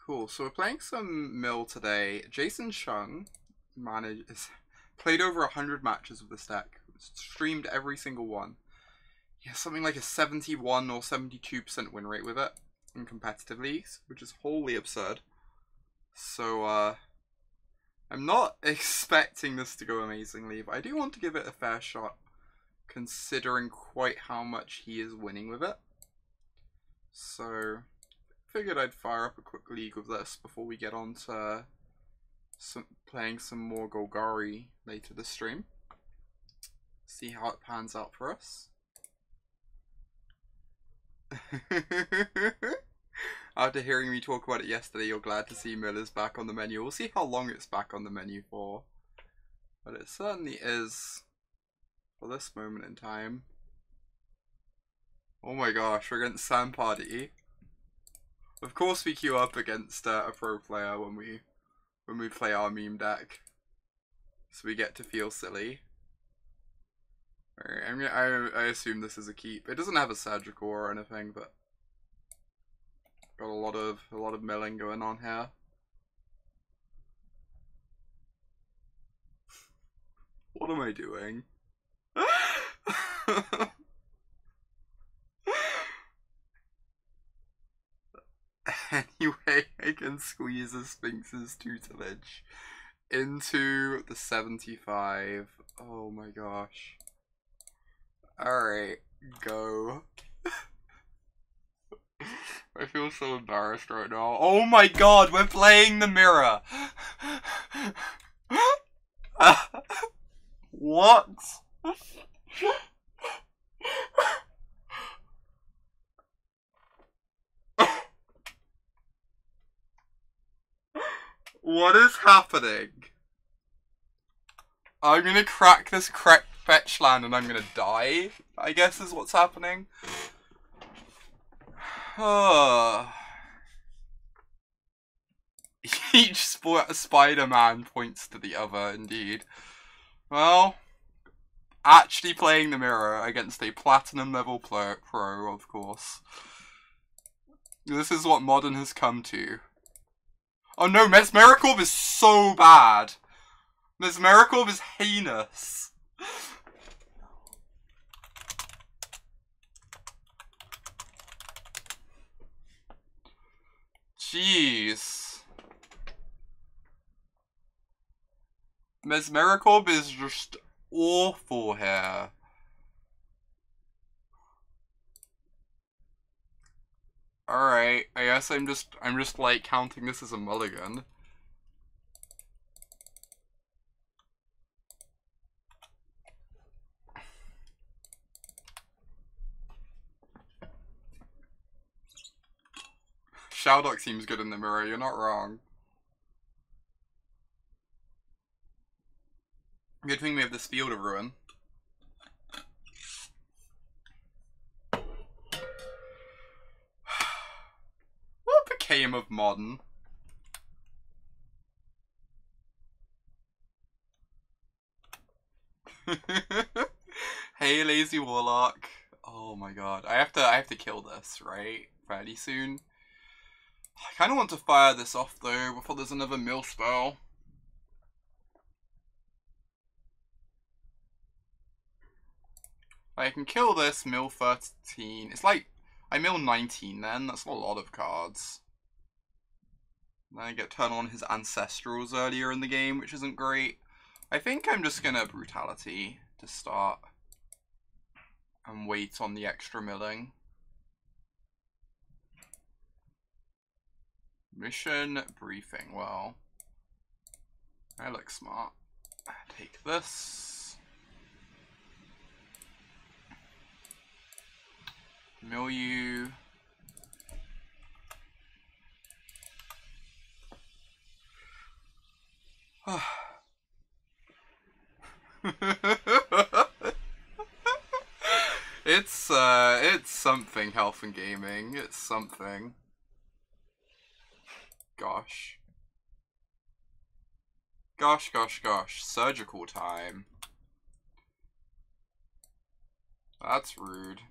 Cool, so we're playing some Mill today. Jason Chung played over 100 matches with this deck. Streamed every single one. He has something like a 71 or 72% win rate with it in competitive leagues, which is wholly absurd. So, I'm not expecting this to go amazingly, but I do want to give it a fair shot, considering quite how much he is winning with it. So, figured I'd fire up a quick league of this before we get on to playing some more Golgari later this stream. See how it pans out for us. After hearing me talk about it yesterday, you're glad to see Miller's back on the menu. We'll see how long it's back on the menu for. But it certainly is for this moment in time. Oh my gosh, we're against Sam Party. Of course we queue up against a pro player when we play our meme deck. So we get to feel silly. Alright, I assume this is a keep. It doesn't have a surgical or anything, but got a lot of milling going on here. What am I doing? Anyway, I can squeeze a Sphinx's tutelage into the 75. Oh my gosh. Alright, go. I feel so embarrassed right now. Oh my god, we're playing the mirror! What? What is happening? I'm gonna crack this fetch land and I'm gonna die, I guess is what's happening. Each Spider-Man points to the other, indeed. Well, actually playing the mirror against a platinum level pro, of course. This is what Modern has come to. Oh no, Mesmeric Orb is so bad. Mesmeric Orb is heinous. Jeez. Mesmeric Orb is just awful here. Alright, I guess I'm just like counting this as a mulligan. Shelldock seems good in the mirror, you're not wrong. Good thing we have this Field of Ruin. What became of Modern? Hey, Lazy Warlock. Oh my god. I have to kill this, right? Fairly soon. I kinda want to fire this off though before there's another mill spell. I can kill this, mill 13. It's like, I mill 19 then, that's a lot of cards. Then I get turn on his Ancestrals earlier in the game, which isn't great. I think I'm just gonna Brutality to start. And wait on the extra milling. Mission briefing, well. I look smart. Take this. Mill you. It's something, Health and Gaming. It's something. Gosh. Gosh, gosh, gosh. Surgical time. That's rude.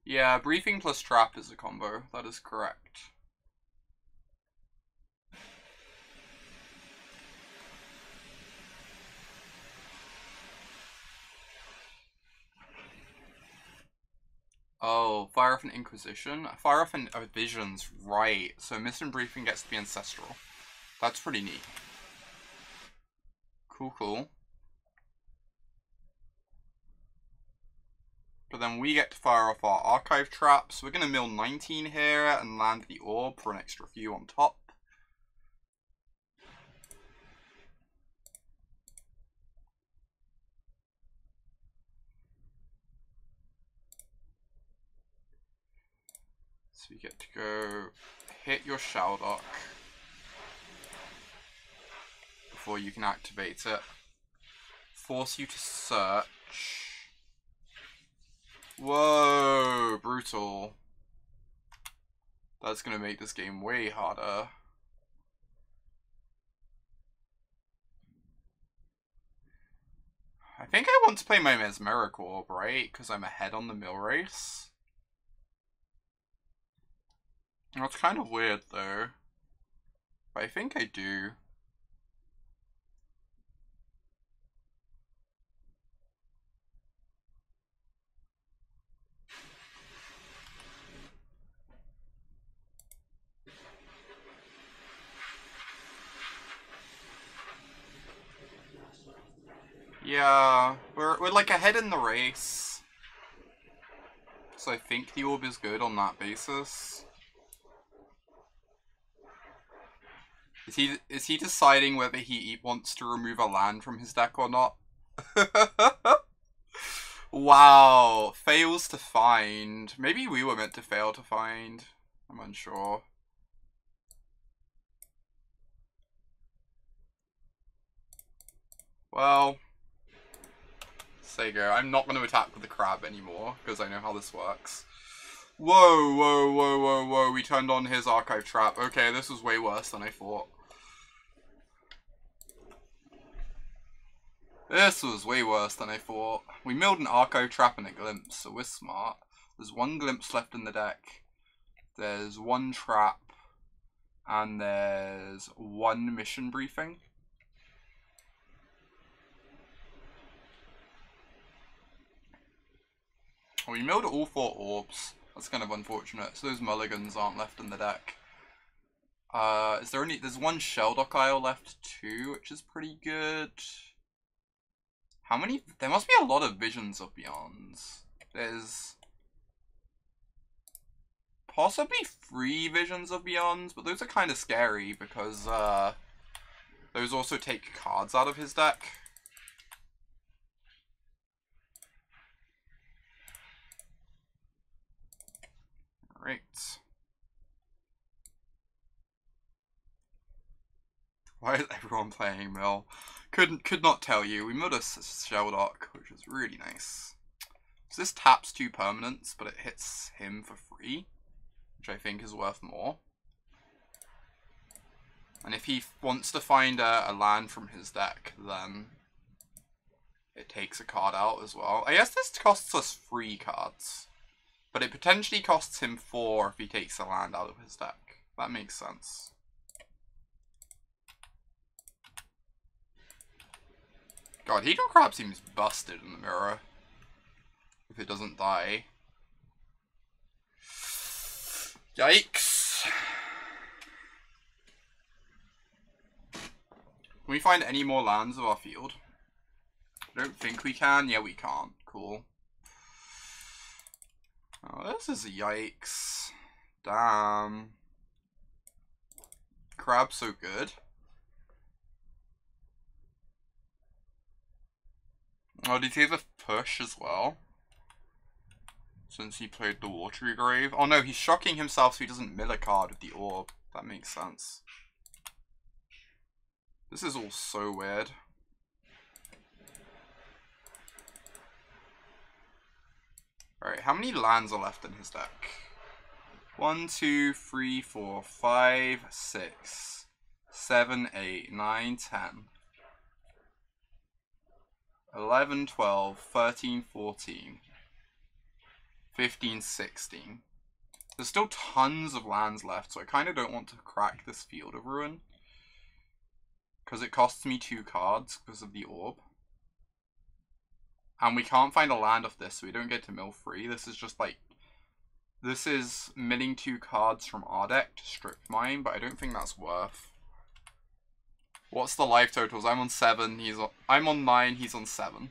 Yeah, briefing plus trap is a combo. That is correct. Oh, fire off an Inquisition? Fire off an Visions, right. So Mission Briefing gets to be Ancestral. That's pretty neat. Cool, cool. But then we get to fire off our Archive traps. We're going to mill 19 here and land the Orb for an extra few on top. So we get to go hit your Shelldock before you can activate it. Force you to search. Whoa, brutal. That's gonna make this game way harder. I think I want to play my Mesmeric Orb, right? Because I'm ahead on the mill race. That's kind of weird though. But I think I do. Yeah, we're like ahead in the race. So I think the orb is good on that basis. Is he deciding whether he wants to remove a land from his deck or not? Wow, fails to find. Maybe we were meant to fail to find. I'm unsure. Well, Sego, I'm not going to attack with the crab anymore, because I know how this works. Whoa, whoa, whoa, whoa, whoa, we turned on his archive trap. Okay, this was way worse than I thought. This was way worse than I thought. We milled an archive trap and a glimpse, so we're smart. There's one glimpse left in the deck. There's one trap. And there's one mission briefing. We milled all 4 orbs. That's kind of unfortunate. So those mulligans aren't left in the deck. There's one Shelldock Isle left too, which is pretty good. How many? There must be a lot of Visions of Beyonds. There's possibly 3 Visions of Beyonds, but those are kind of scary because those also take cards out of his deck. Right. Why is everyone playing mill? Could not tell you. We milled a Shelldock, which is really nice. So this taps 2 permanents, but it hits him for free, which I think is worth more. And if he wants to find a land from his deck, then it takes a card out as well. I guess this costs us 3 cards. But it potentially costs him 4 if he takes a land out of his deck. That makes sense. God, Hedron Crab seems busted in the mirror. If it doesn't die. Yikes. Can we find any more lands of our field? I don't think we can. Yeah, we can't. Cool. Oh, this is a yikes. Damn. Crab's so good. Oh, did he have a push as well? Since he played the Watery Grave. Oh no, he's shocking himself so he doesn't mill a card with the orb. That makes sense. This is all so weird. Alright, how many lands are left in his deck? 1, 2, 3, 4, 5, 6, 7, 8, 9, 10, 11, 12, 13, 14. 15, 16. There's still tons of lands left, so I kind of don't want to crack this Field of Ruin. Because it costs me 2 cards because of the orb. And we can't find a land off this, so we don't get to mill free. This is just like... This is milling 2 cards from our deck to strip mine, but I don't think that's worth. What's the life totals? I'm on 7, I'm on 9, he's on 7.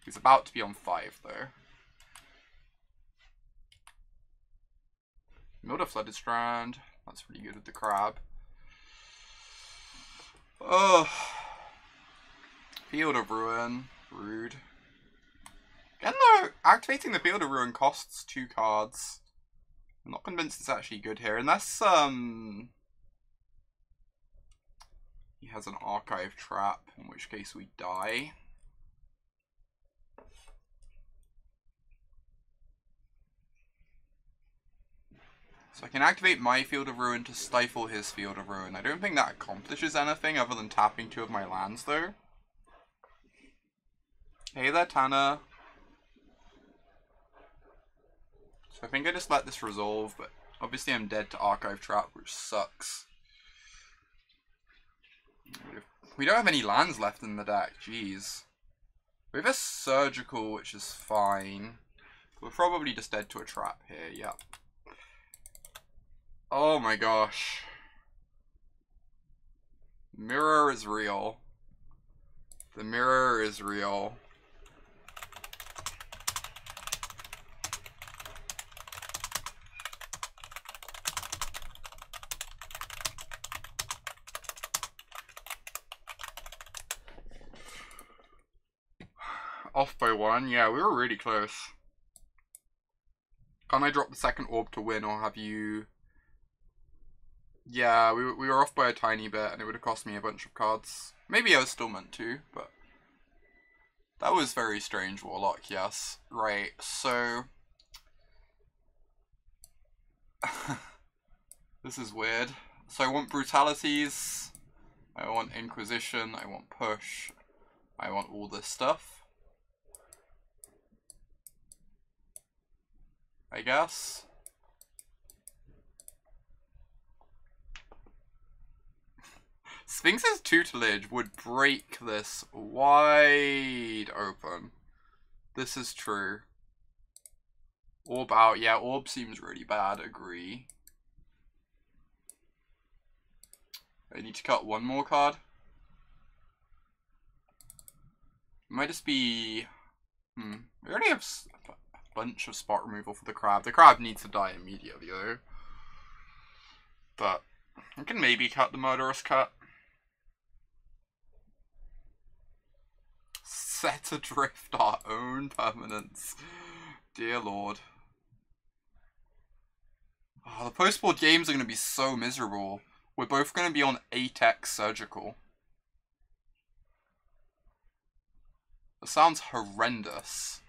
He's about to be on 5, though. Milled a Flooded Strand. That's pretty good with the crab. Oh. Field of Ruin. Rude. Again though, activating the Field of Ruin costs 2 cards. I'm not convinced it's actually good here, unless he has an archive trap, in which case we die. So I can activate my Field of Ruin to stifle his Field of Ruin. I don't think that accomplishes anything other than tapping 2 of my lands though. Hey there, Tanner. So I think I just let this resolve, but obviously I'm dead to Archive Trap, which sucks. We don't have any lands left in the deck, jeez. We have a Surgical, which is fine. We're probably just dead to a trap here, yep. Oh my gosh. Mirror is real. The mirror is real. Off by 1, yeah, we were really close. Can I drop the second orb to win, or have you... Yeah, we were off by a tiny bit, and it would have cost me a bunch of cards. Maybe I was still meant to, but... That was very strange, Warlock, yes. Right, so... This is weird. So I want Brutalities, I want Inquisition, I want Push, I want all this stuff. I guess. Sphinx's tutelage would break this wide open. This is true. Orb out. Yeah, Orb seems really bad. Agree. I need to cut 1 more card. It might just be... We already have a bunch of spot removal for the crab. The crab needs to die immediately though. But I can maybe cut the Murderous Cut. Set Adrift our own permanents. Dear Lord. Oh, the post-board games are going to be so miserable. We're both going to be on 8x Surgical. That sounds horrendous.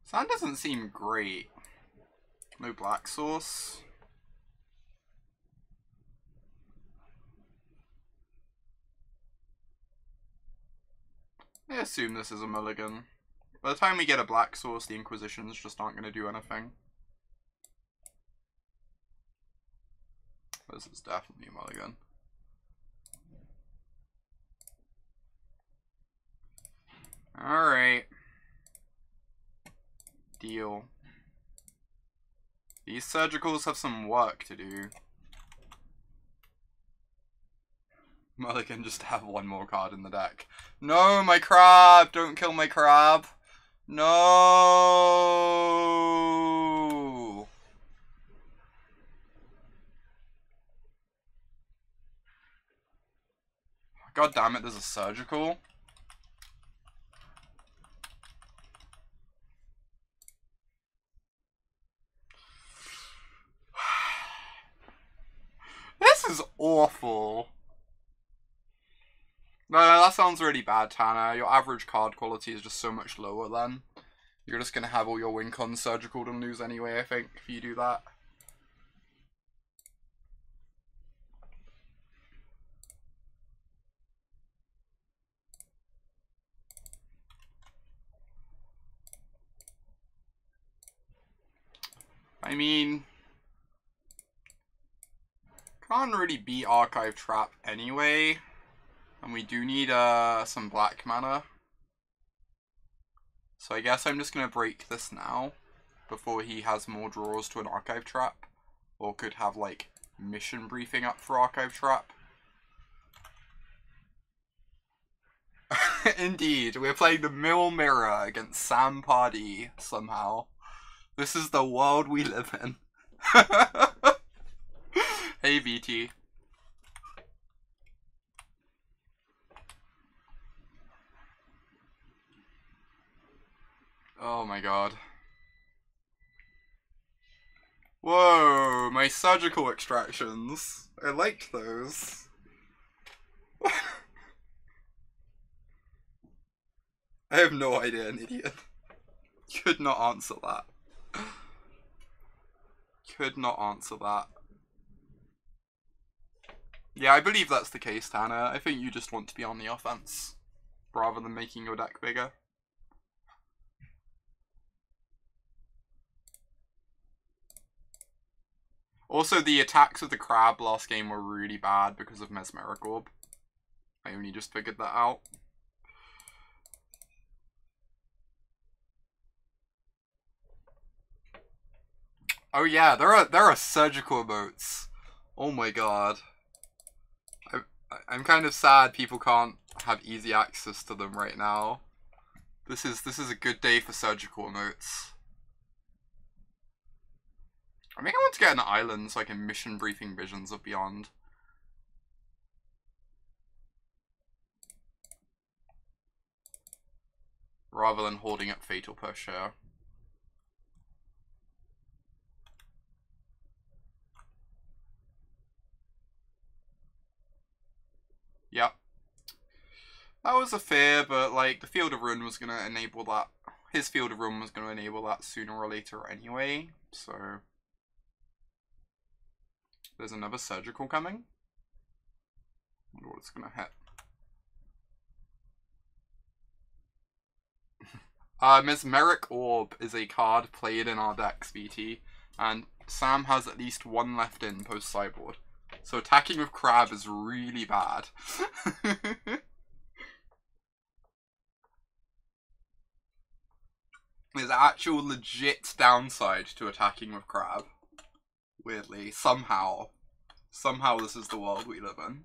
Sound doesn't seem great. No black source. I assume this is a mulligan. By the time we get a black source, the Inquisitions just aren't going to do anything. This is definitely a mulligan. Alright. Deal. These Surgicals have some work to do. Mulligan just to have 1 more card in the deck. No, my crab! Don't kill my crab! No! God damn it, there's a Surgical. This is awful. No, that sounds really bad, Tanner. Your average card quality is just so much lower then. You're just gonna have all your win cons surgical and lose anyway, I think, if you do that. I mean, can't really beat Archive Trap anyway, and we do need some black mana. So I guess I'm just gonna break this now, before he has more draws to an Archive Trap, or could have like mission briefing up for Archive Trap. Indeed, we're playing the Mill Mirror against Sam Pardee somehow. This is the world we live in. Hey, VT. Oh my god. Whoa, my surgical extractions. I liked those. I have no idea, an idiot. Could not answer that. Could not answer that. Yeah, I believe that's the case, Tanner. I think you just want to be on the offense, rather than making your deck bigger. Also, the attacks of the crab last game were really bad because of Mesmeric Orb. I only just figured that out. Oh yeah, there are surgical emotes. Oh my god. I'm kind of sad people can't have easy access to them right now. This is a good day for surgical emotes. I think I want to get an island so I can mission briefing Visions of Beyond. Rather than holding up Fatal Push here. Yep. That was a fear, but like the Field of Ruin was going to enable that. His Field of Ruin was going to enable that sooner or later anyway, so... There's another surgical coming. I wonder what it's going to hit. Mesmeric Orb is a card played in our decks, BT, and Sam has at least one left in post-sideboard. So attacking with Crab is really bad. There's actual legit downside to attacking with Crab. Weirdly, somehow. Somehow this is the world we live in.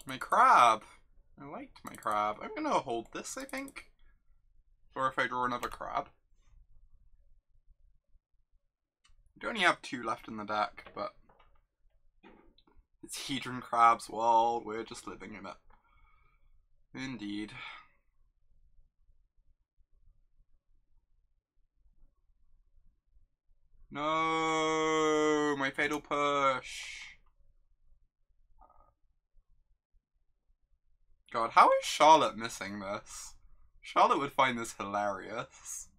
My crab. I liked my crab. I'm gonna hold this, I think. Or if I draw another crab. I only have 2 left in the deck, but it's Hedron Crab's world. We're just living in it. Indeed. No, my Fatal Push. God, how is Charlotte missing this? Charlotte would find this hilarious.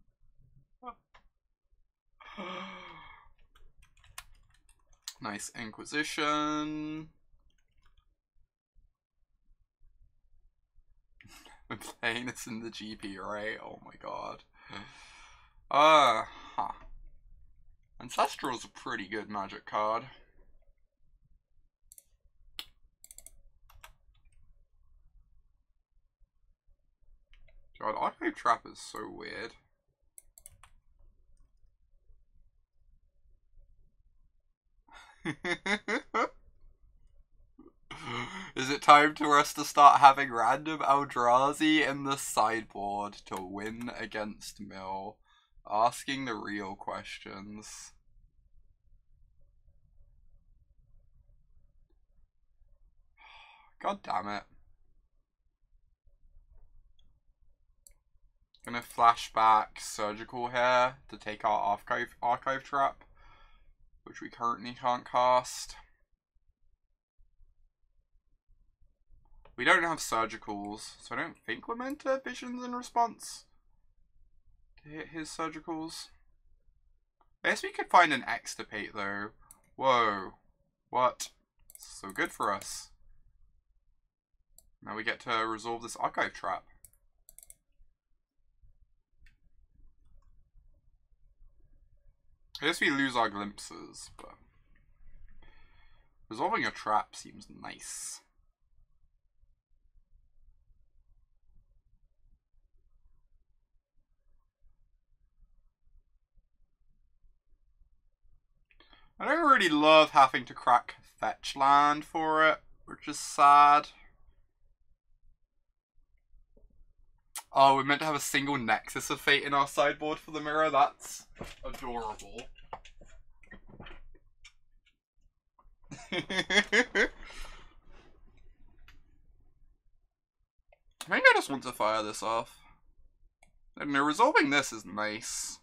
Nice Inquisition. I'm playing this in the GP, right? Oh my god. Ancestral's a pretty good Magic card. God, Archetype Trap is so weird. Is it time for us to start having random Eldrazi in the sideboard to win against Mill? Asking the real questions. God damn it. Gonna flashback Surgical here to take our archive trap, which we currently can't cast. We don't have surgicals, so I don't think we're meant to visions in response to hit his surgicals. I guess we could find an Extirpate though. Whoa. What? So good for us. Now we get to resolve this archive trap. I guess we lose our glimpses, but resolving a trap seems nice. I don't really love having to crack fetch land for it, which is sad. Oh, we're meant to have a single Nexus of Fate in our sideboard for the mirror. That's adorable. I think I just want to fire this off. And resolving this is nice.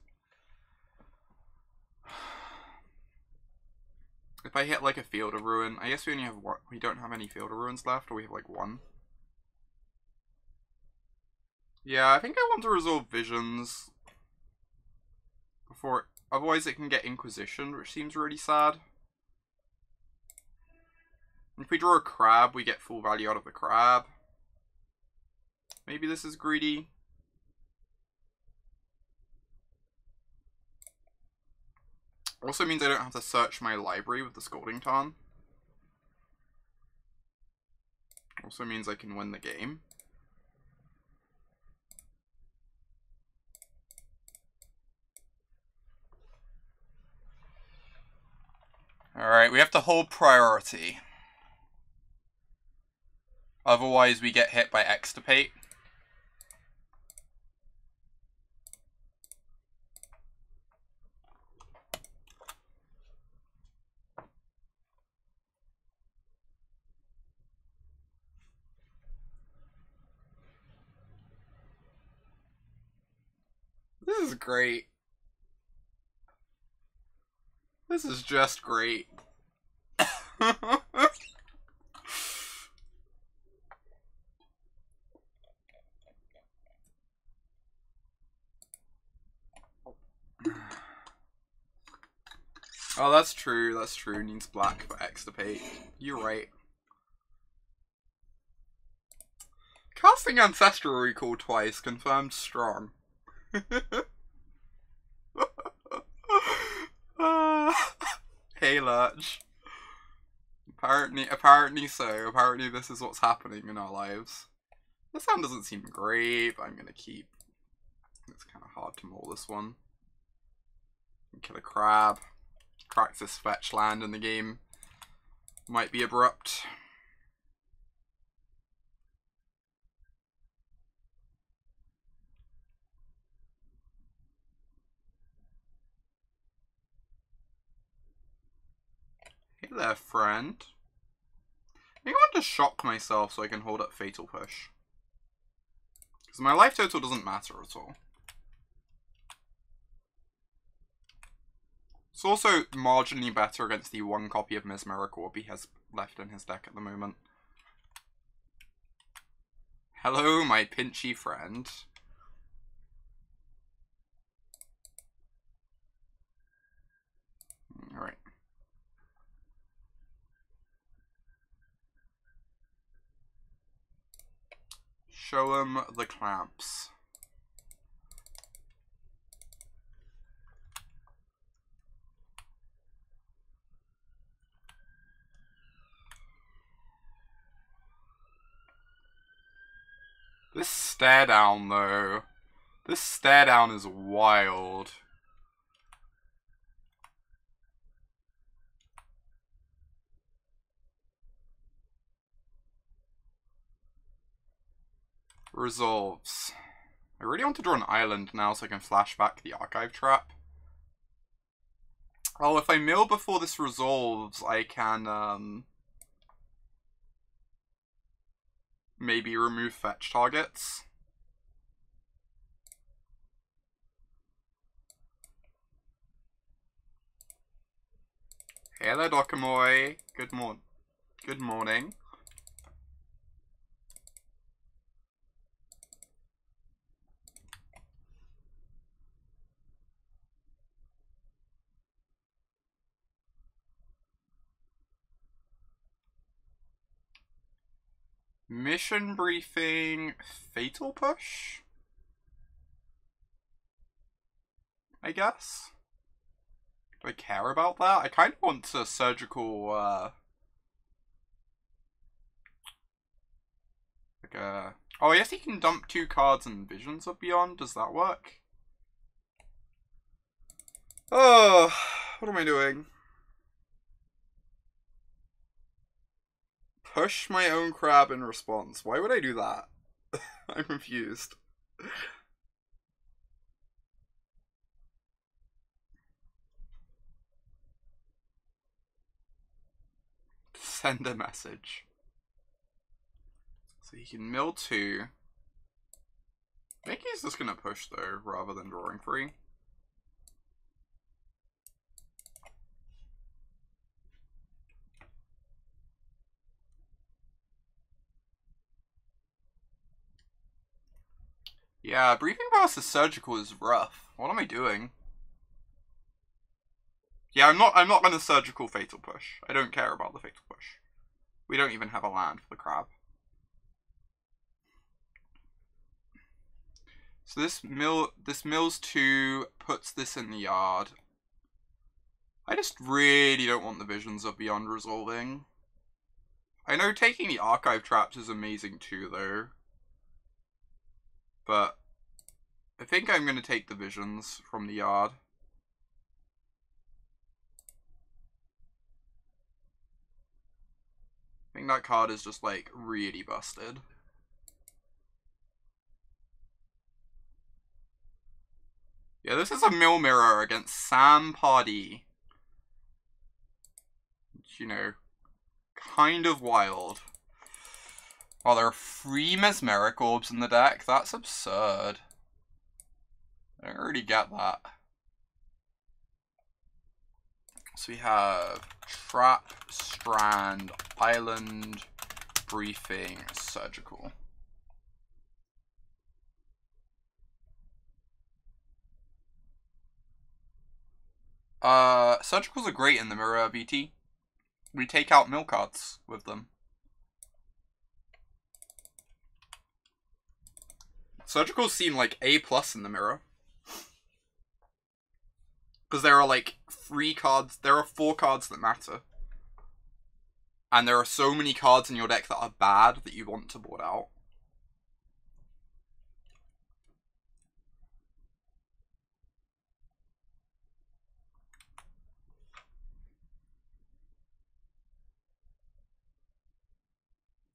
If I hit like a Field of Ruin, I guess we only have one. We don't have any Field of Ruins left, or we have like one. Yeah, I think I want to resolve Visions before. Otherwise, it can get Inquisition, which seems really sad. If we draw a crab, we get full value out of the crab. Maybe this is greedy. Also means I don't have to search my library with the Scalding Tarn. Also means I can win the game. Alright, we have to hold priority. Otherwise we get hit by Extirpate. This is great. This is just great. Oh, that's true, that's true. Needs black for Extirpate. You're right. Casting Ancestral Recall twice, confirmed strong. Hey Lurch. Apparently so. Apparently this is what's happening in our lives. This hand doesn't seem great, but I'm gonna keep. It's kind of hard to mull this one. Kill a crab. Cracks this fetch land and the game might be abrupt. Hey there, friend. I think I want to shock myself so I can hold up Fatal Push. Because my life total doesn't matter at all. It's also marginally better against the one copy of Mesmeric Orb he has left in his deck at the moment. Hello, my pinchy friend. Alright. Show him the clamps. This stare down though. This stare down is wild. Resolves. I really want to draw an island now so I can flash back the archive trap. Oh, if I mill before this resolves, I can maybe remove fetch targets. Hello, Dokamoy. Good morning. Mission briefing, fatal push? I guess? Do I care about that? I kind of want to surgical, oh, I guess he can dump 2 cards and Visions of Beyond. Does that work? Oh, what am I doing? Push my own crab in response. Why would I do that? I'm confused. Send a message. So he can mill 2. I think he's just gonna push though, rather than drawing 3. Yeah, briefing versus surgical is rough. What am I doing? Yeah, I'm not gonna surgical fatal push. I don't care about the fatal push. We don't even have a land for the crab. So this mills 2, puts this in the yard. I just really don't want the Visions of Beyond resolving. I know taking the archive traps is amazing too though. But I think I'm going to take the Visions from the yard. I think that card is just like really busted. Yeah, this is a mill mirror against Sam Pardee. You know, kind of wild. Oh, there are 3 Mesmeric Orbs in the deck? That's absurd. I don't really get that. So we have Trap, Strand, Island, Briefing, Surgical. Surgicals are great in the mirror, BT. We take out mill cards with them. Surgicals seem like A+ in the mirror. Because there are like 3 cards, there are 4 cards that matter. And there are so many cards in your deck that are bad that you want to board out.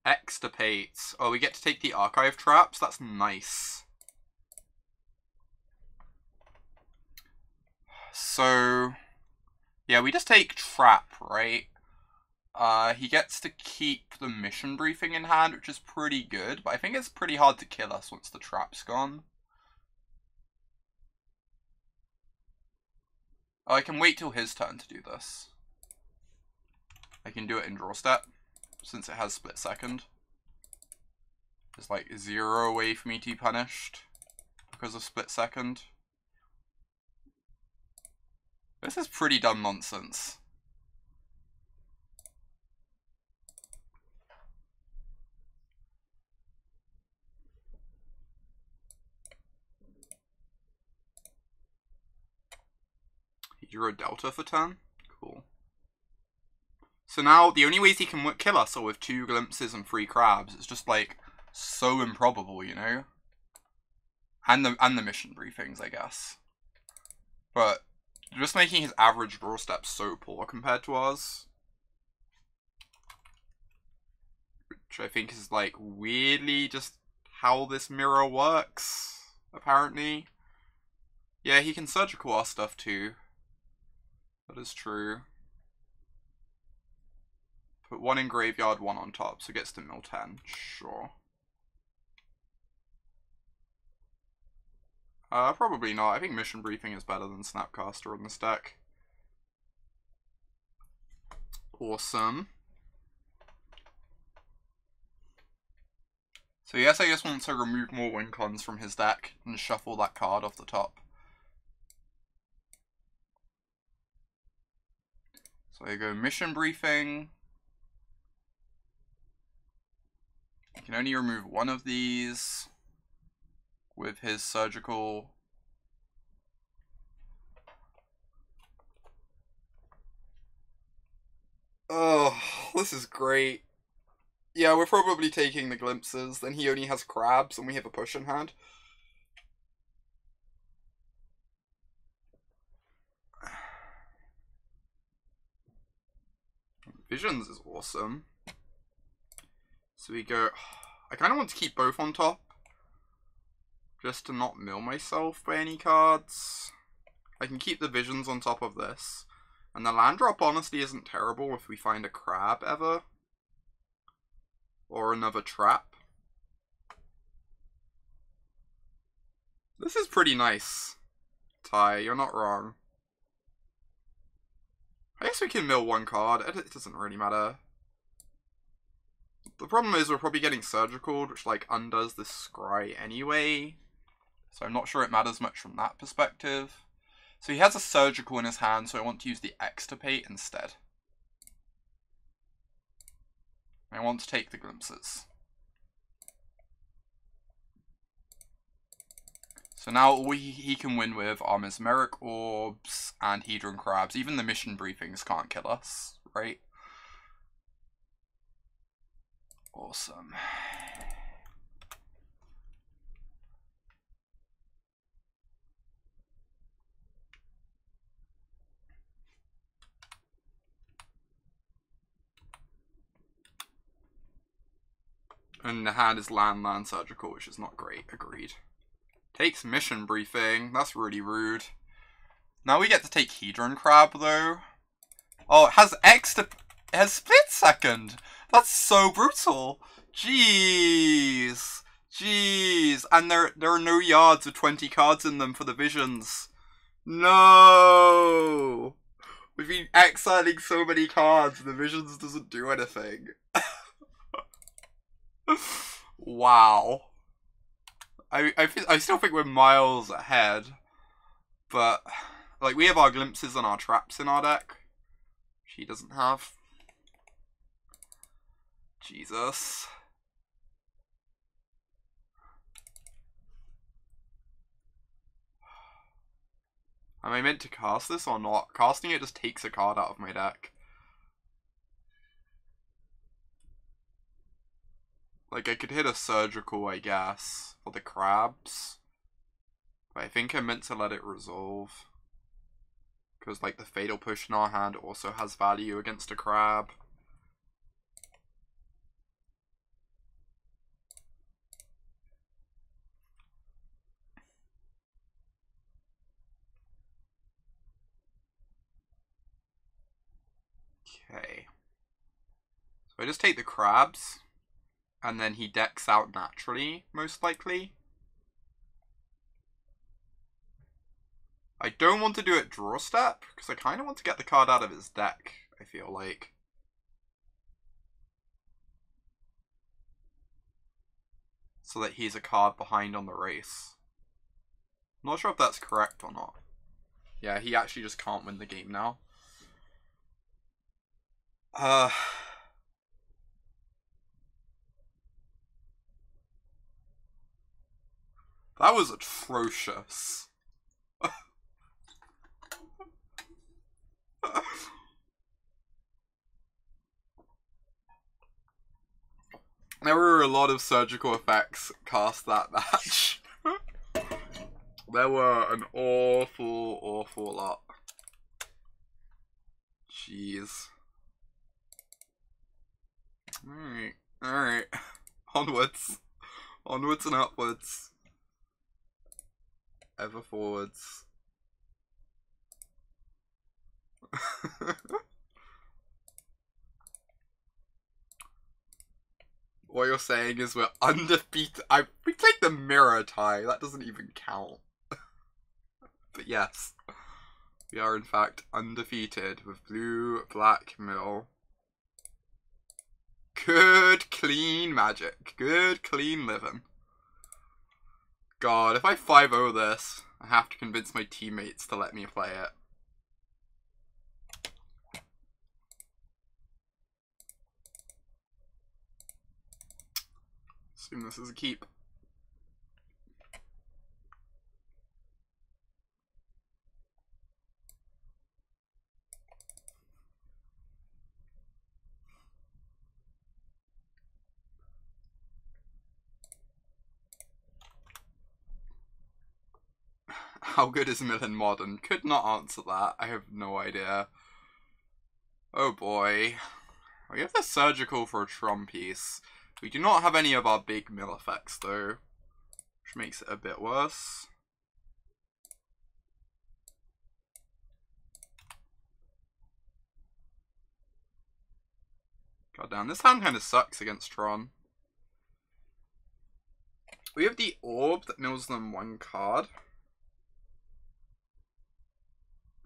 Extirpate. Oh, we get to take the archive traps? That's nice. So, yeah, we just take trap, right? He gets to keep the mission briefing in hand, which is pretty good, but I think it's pretty hard to kill us once the trap's gone. Oh, I can wait till his turn to do this. I can do it in draw step, since it has split second. There's like 0 way for me to be punished because of split second. This is pretty dumb nonsense. He drew a Delta for turn? Cool. So now the only ways he can kill us are with 2 glimpses and 3 crabs. It's just like so improbable, you know? And the mission briefings, I guess. But just making his average draw steps so poor compared to ours. Which I think is like weirdly just how this mirror works, apparently. Yeah, he can surgical our stuff too. That is true. Put 1 in graveyard, 1 on top, so it gets to mill 10. Sure. Probably not. I think mission briefing is better than Snapcaster in this deck. Awesome. So yes, I just want to remove more win cons from his deck and shuffle that card off the top. So I go mission briefing. can only remove one of these with his surgical. Oh, this is great. Yeah, we're probably taking the glimpses. Then he only has crabs, and we have a push in hand. Visions is awesome. So we go. I kind of want to keep both on top, just to not mill myself by any cards. I can keep the visions on top of this. And the land drop honestly isn't terrible if we find a crab ever. Or another trap. This is pretty nice, Ty, you're not wrong. I guess we can mill one card, it doesn't really matter. The problem is we're probably getting surgical, which like undoes this scry anyway. So I'm not sure it matters much from that perspective. So he has a surgical in his hand, so I want to use the Extirpate instead. I want to take the glimpses. So now all he can win with are Mesmeric Orbs and Hedron Crabs. Even the mission briefings can't kill us, right? Awesome. And the hand is land surgical, which is not great. Agreed. Takes mission briefing. That's really rude. Now we get to take Hedron Crab though. Oh, it has it has split second. That's so brutal. Jeez. Jeez. And there are no yards with 20 cards in them for the visions. No. We've been exiling so many cards, the visions doesn't do anything. Wow. I still think we're miles ahead, but like we have our glimpses and our traps in our deck. She doesn't have. Jesus. Am I meant to cast this or not? Casting it just takes a card out of my deck. Like, I could hit a surgical, I guess, for the crabs. But I think I'm meant to let it resolve. Because, like, the Fatal Push in our hand also has value against a crab. Okay. So I just take the crabs. And then he decks out naturally, most likely. I don't want to do it draw step, because I kind of want to get the card out of his deck, I feel like. So that he's a card behind on the race. I'm not sure if that's correct or not. Yeah, he actually just can't win the game now. That was atrocious. There were a lot of surgical effects cast that match. There were an awful lot. Jeez. Alright. Onwards. Onwards and upwards. Ever forwards. What you're saying is we're undefeated. We played the mirror tie. That doesn't even count. But yes, we are in fact undefeated with blue, black, mill. Good, clean magic. Good, clean living. God, if I 5-0 this, I have to convince my teammates to let me play it. Assume this is a keep. How good is Mill in Modern? Could not answer that. I have no idea. Oh boy. We have the Surgical for a Tron piece. We do not have any of our big mill effects though, which makes it a bit worse. God damn, this hand kind of sucks against Tron. We have the Orb that mills them one card.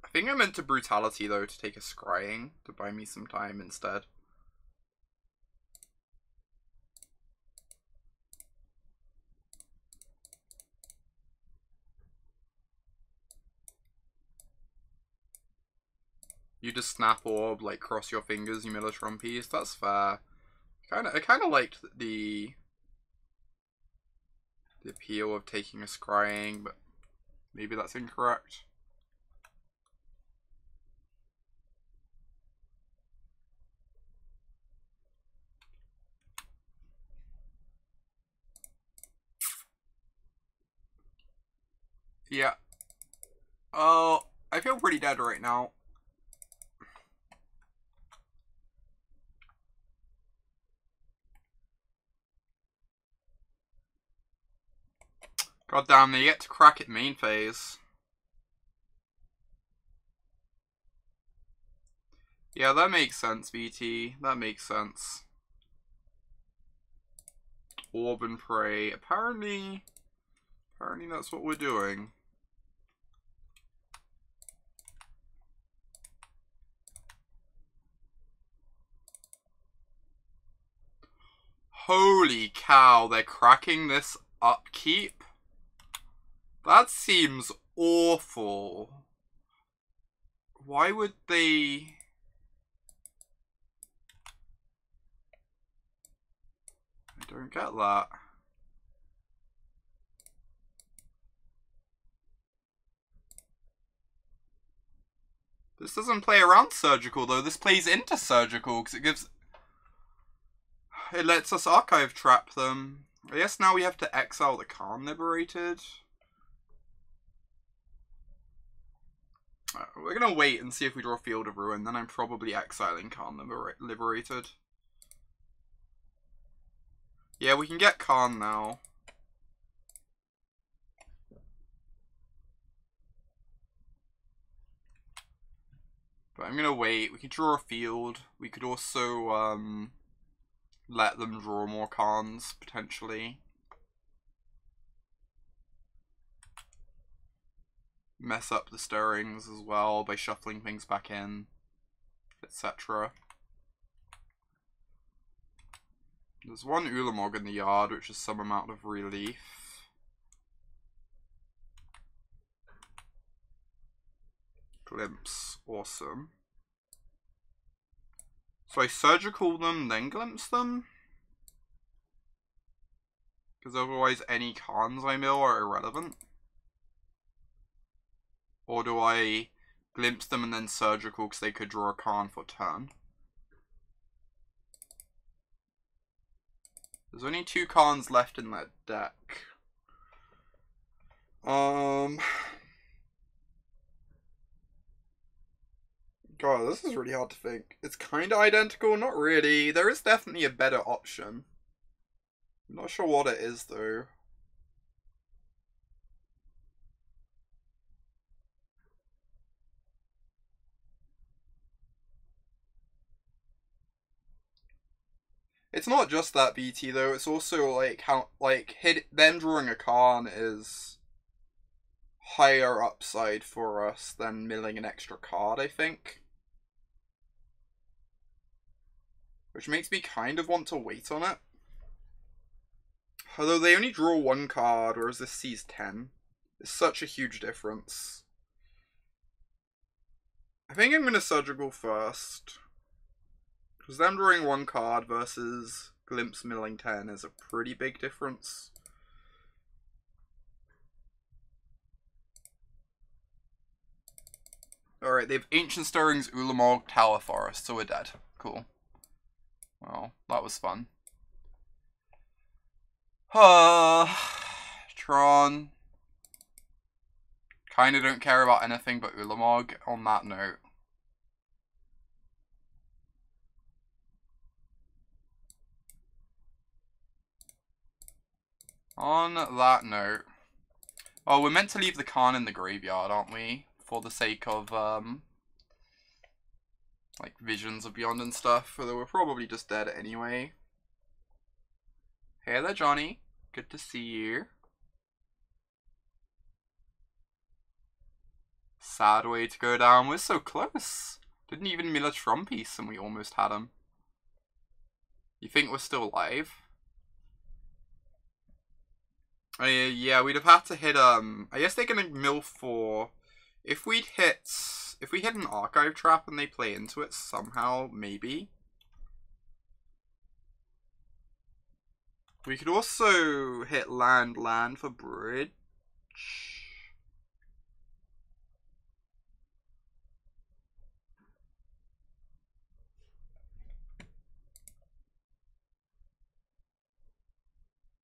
I think I meant to Brutality though to take a Scrying to buy me some time instead. You just snap Orb, like cross your fingers, you mill a Tron piece. That's fair. I kind of liked the appeal of taking a Scrying, but maybe that's incorrect. Yeah. Oh, I feel pretty dead right now. God damn, they get to crack it main phase. Yeah, that makes sense, BT. That makes sense. Orb and Prey. Apparently that's what we're doing. Holy cow, they're cracking this upkeep? That seems awful. Why would they... I don't get that. This doesn't play around Surgical though, this plays into Surgical because it lets us archive trap them. I guess now we have to exile the Khan Liberated. We're gonna wait and see if we draw Field of Ruin, then I'm probably exiling Khan Liberated. Yeah, we can get Khan now. But I'm gonna wait. We can draw a field. We could also let them draw more Khans, potentially. Mess up the stirrings as well by shuffling things back in, etc. There's one Ulamog in the yard, which is some amount of relief. Glimpse, awesome. So I Surgical them, then Glimpse them? Because otherwise any Khans I mill are irrelevant. Or do I Glimpse them and then Surgical because they could draw a Khan for turn? There's only 2 Khans left in that deck. God, this is really hard to think. It's kind of identical, not really. There is definitely a better option. I'm not sure what it is, though. It's not just that, BT, though. It's also, like, how, like, them drawing a Khan is higher upside for us than milling an extra card, I think. Which makes me kind of want to wait on it. Although they only draw 1 card, whereas this sees 10. It's such a huge difference. I think I'm going to Surgical first. Because them drawing 1 card versus Glimpse milling 10 is a pretty big difference. Alright, they have Ancient Stirrings, Ulamog, Tower Forest, so we're dead. Cool. Well, that was fun. Tron. Kinda don't care about anything but Ulamog on that note. On that note. Oh, we're meant to leave the Khan in the graveyard, aren't we? For the sake of, like, Visions of Beyond and stuff. Although we're probably just dead anyway. Hey there, Johnny. Good to see you. Sad way to go down. We're so close. Didn't even mill a Tron piece and we almost had him. You think we're still alive? Yeah, we'd have had to hit, I guess they're gonna mill for... If we hit an archive trap and they play into it somehow, maybe. We could also hit land for bridge.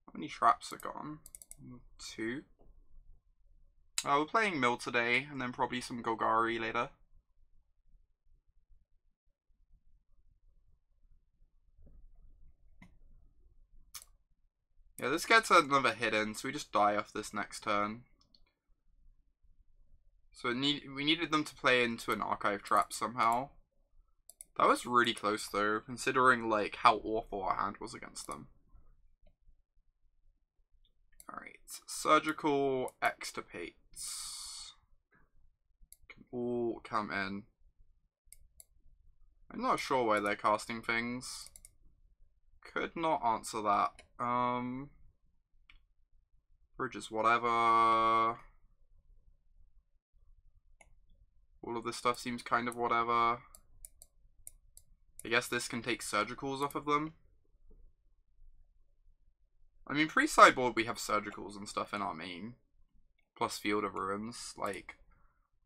How many traps are gone? 2. We're playing Mill today, and then probably some Golgari later. Yeah, this gets another hit in, so we just die off this next turn. So we needed them to play into an archive trap somehow. That was really close though, considering like how awful our hand was against them. Alright, Surgical Extirpates can all come in. I'm not sure why they're casting things. Could not answer that. Bridges, whatever. All of this stuff seems kind of whatever. I guess this can take surgicals off of them. I mean, pre-sideboard we have surgicals and stuff in our main. Plus Field of Ruins. Like,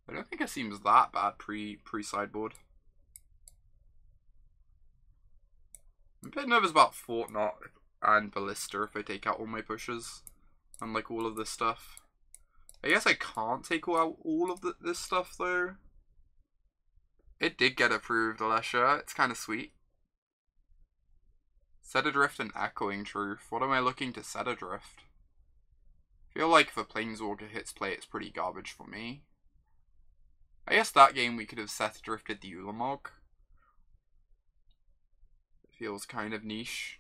I don't think it seems that bad pre-sideboard. I'm a bit nervous about Fort Knot and Ballista if I take out all my pushes. And like all of this stuff. I guess I can't take out all of this stuff though. It did get approved, Alessia. It's kind of sweet. Set Adrift and Echoing Truth. What am I looking to Set Adrift? I feel like if a Planeswalker hits play, it's pretty garbage for me. I guess that game we could have Set Adrifted the Ulamog. It feels kind of niche.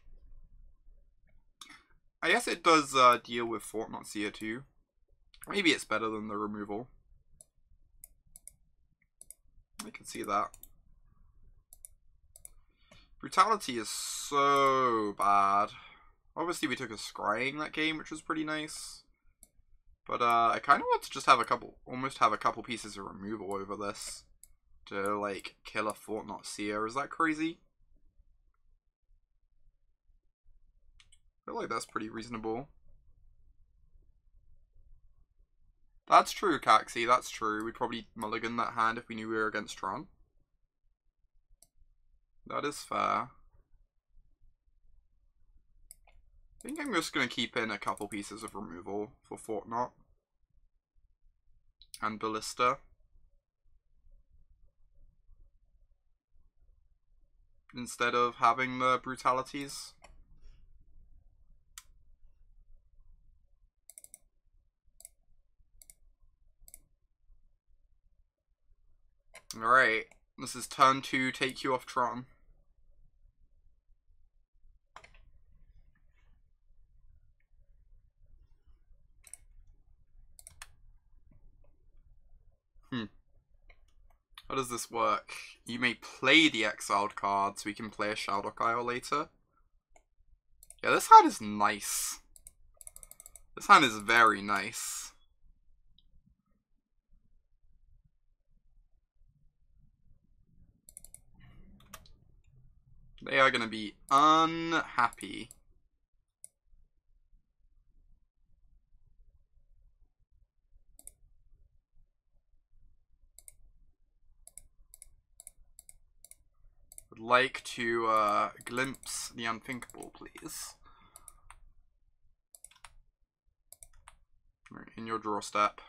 I guess it does deal with Fort Knot Seer too. Maybe it's better than the removal. I can see that. Brutality is so bad. Obviously we took a scrying that game, which was pretty nice. But I kind of want to just have almost have a couple pieces of removal over this. To like kill a Fort Knot Seer. Is that crazy? I feel like that's pretty reasonable. That's true, Caxi, that's true. We'd probably mulligan that hand if we knew we were against Tron. That is fair. I think I'm just going to keep in a couple pieces of removal for Fort Knot. And Ballista. Instead of having the Brutalities. Alright, this is turn 2, take you off Tron. How does this work? You may play the exiled card so we can play a Shelldock Isle later. Yeah, this hand is nice. This hand is very nice. They are going to be unhappy. Would like to glimpse the unthinkable, please. In your draw step.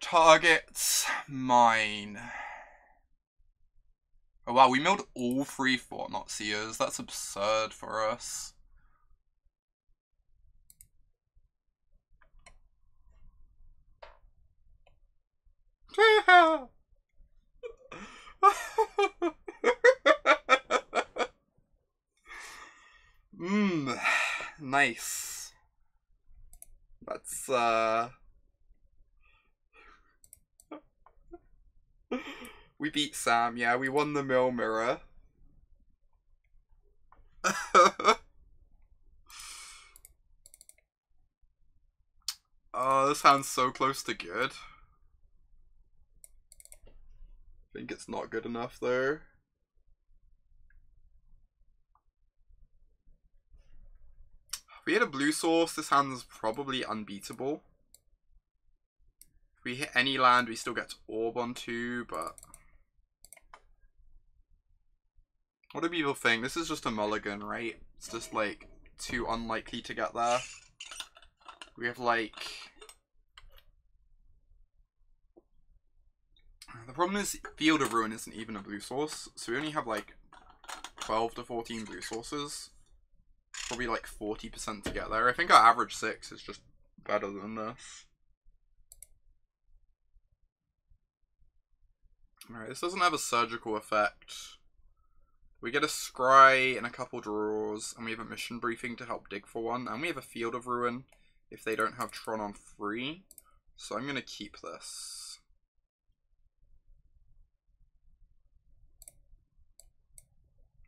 Targets mine. Oh wow, we milled all 3 Fortnot Seers. That's absurd for us. Nice. That's we beat Sam, yeah, we won the mill mirror. Oh, this sounds so close to good. I think it's not good enough though. If we hit a blue source, this hand's probably unbeatable. If we hit any land, we still get to orb on 2, but... What do people think? This is just a mulligan, right? It's just, like, too unlikely to get there. We have, like... The problem is, Field of Ruin isn't even a blue source, so we only have, like, 12 to 14 blue sources. Probably, like, 40% to get there. I think our average 6 is just better than this. Alright, this doesn't have a surgical effect. We get a scry and a couple draws, and we have a mission briefing to help dig for one, and we have a Field of Ruin if they don't have Tron on 3. So I'm going to keep this.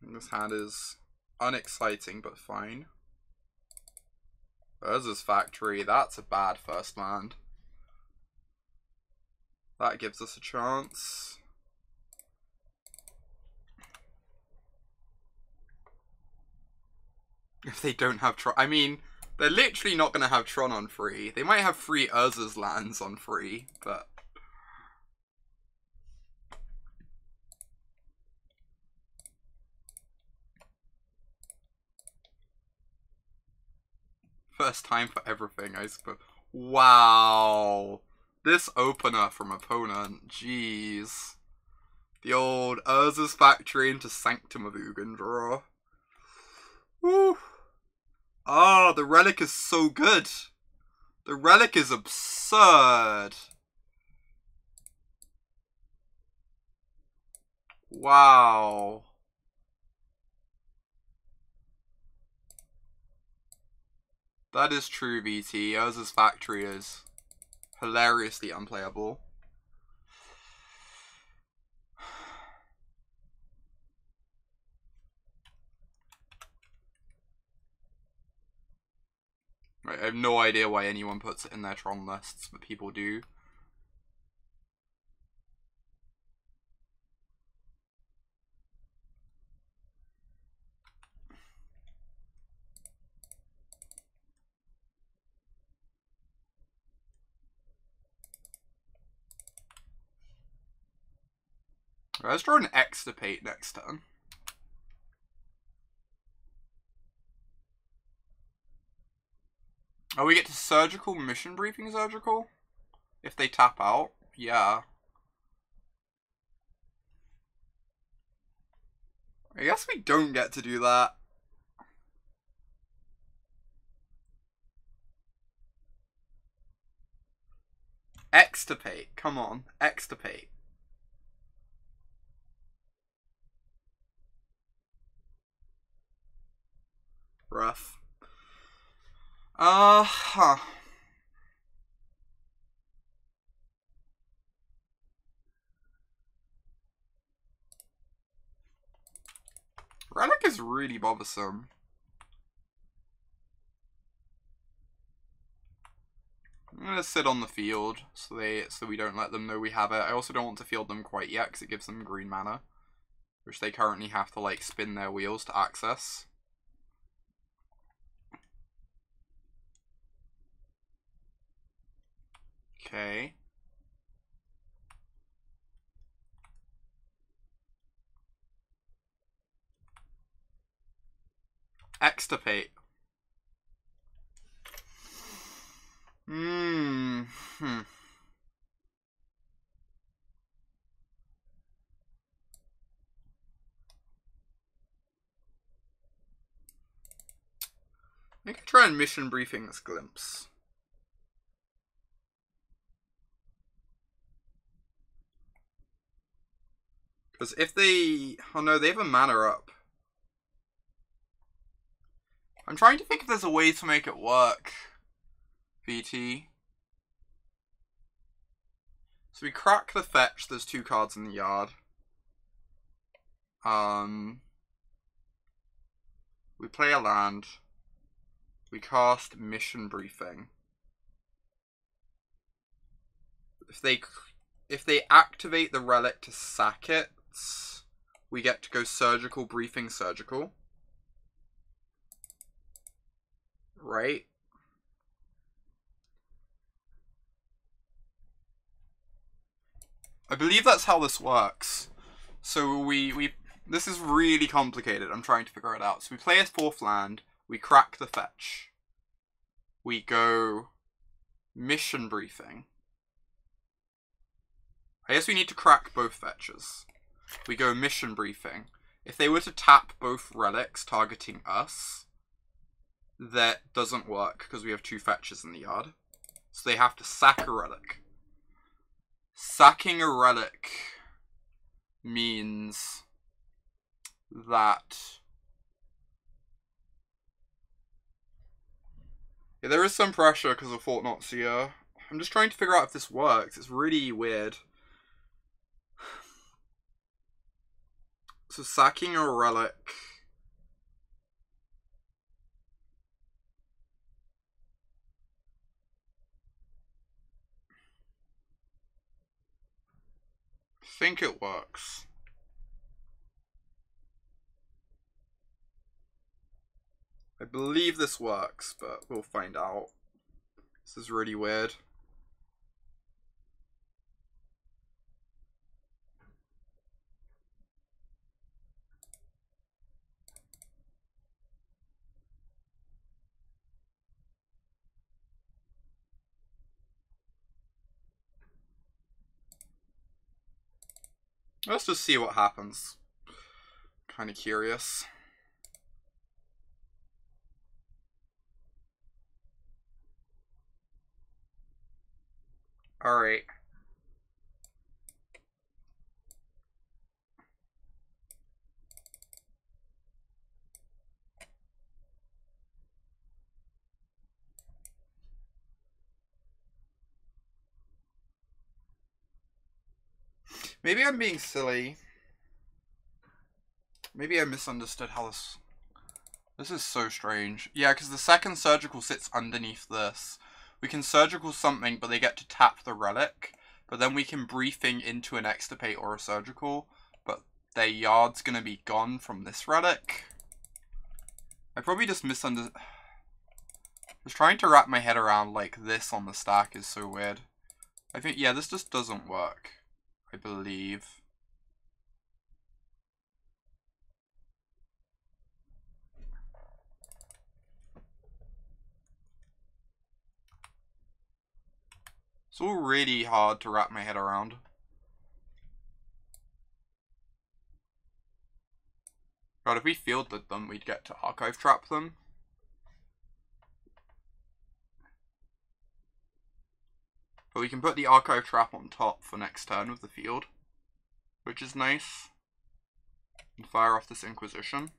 And this hand is unexciting, but fine. Urza's Factory, that's a bad first land. That gives us a chance. If they don't have Tron, I mean, they're literally not going to have Tron on 3. They might have 3 Urza's lands on 3, but... First time for everything, I suppose. Wow. This opener from opponent, jeez. The old Urza's Factory into Sanctum of Ugin draw. Woo. Oh, the relic is so good. The relic is absurd. Wow. That is true, VT. Urza's Factory is hilariously unplayable. Right, I have no idea why anyone puts it in their Tron lists, but people do. Right, let's draw an Extirpate next turn. Oh, we get to Surgical Mission Briefing Surgical? If they tap out? Yeah. I guess we don't get to do that. Extirpate, come on, Extirpate. Rough. Huh. Relic is really bothersome. I'm gonna sit on the field so we don't let them know we have it. I also don't want to field them quite yet because it gives them green mana. which they currently have to like spin their wheels to access. Okay. Extirpate. I can try and mission briefing this Glimpse. Because if they... Oh no, they have a mana up. I'm trying to think if there's a way to make it work. VT. So we crack the fetch, there's 2 cards in the yard. We play a land. We cast Mission Briefing. If they activate the relic to sack it, we get to go Surgical Briefing Surgical. Right? I believe that's how this works. So this is really complicated. I'm trying to figure it out. So we play a 4th land. We crack the fetch. We go Mission Briefing. I guess we need to crack both fetches. We go Mission Briefing. If they were to tap both relics targeting us, that doesn't work because we have 2 fetches in the yard. So they have to sack a relic. Sacking a relic means that... Yeah, there is some pressure because of Fort Not Seer. I'm just trying to figure out if this works. It's really weird. So sacking a relic... I think it works. I believe this works, but we'll find out. This is really weird. Let's just see what happens. Kind of curious. Alright. Maybe I'm being silly. Maybe I misunderstood how this... This is so strange. Yeah, because the second Surgical sits underneath this. We can Surgical something, but they get to tap the relic. But then we can Briefing into an Extirpate or a Surgical. But their yard's going to be gone from this relic. I probably just misunderstood. Just trying to wrap my head around, like, this on the stack is so weird. I think, yeah, this just doesn't work. I believe. It's all really hard to wrap my head around. God, if we fielded them, we'd get to archive trap them. But we can put the archive trap on top for next turn with the field, which is nice. And fire off this Inquisition.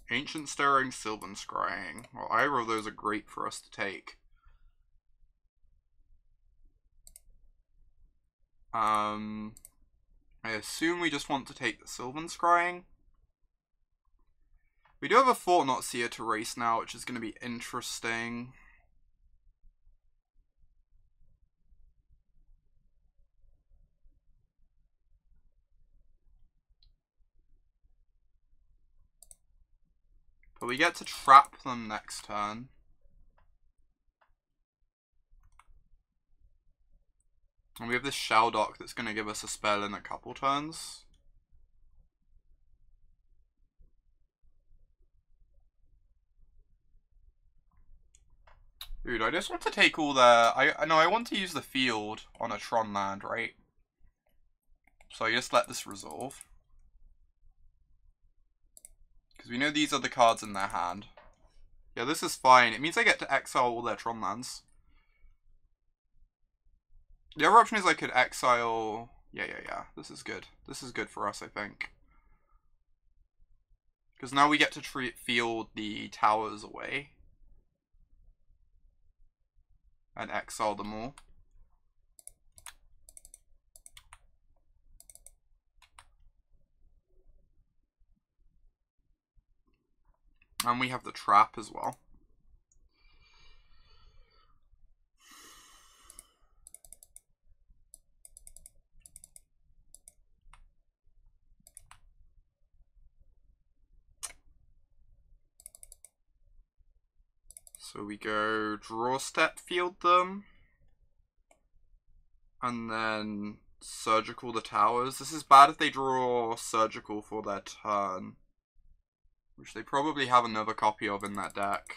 Ancient Stirring, Sylvan Scrying. Well, either of those are great for us to take. I assume we just want to take the Sylvan Scrying. We do have a Fortnot Seer to race now, which is going to be interesting. But we get to trap them next turn. And we have this Shelldock that's going to give us a spell in a couple turns. Dude, I just want to take all their... I want to use the field on a Tron land, right? So I just let this resolve. Because we know these are the cards in their hand. Yeah, this is fine. It means I get to exile all their Tron lands. The other option is I could exile... Yeah. This is good. This is good for us, I think. Because now we get to field the towers away. And exile them all. And we have the trap as well. So we go draw step, field them. And then surgical the towers. This is bad if they draw surgical for their turn. Which they probably have another copy of in that deck.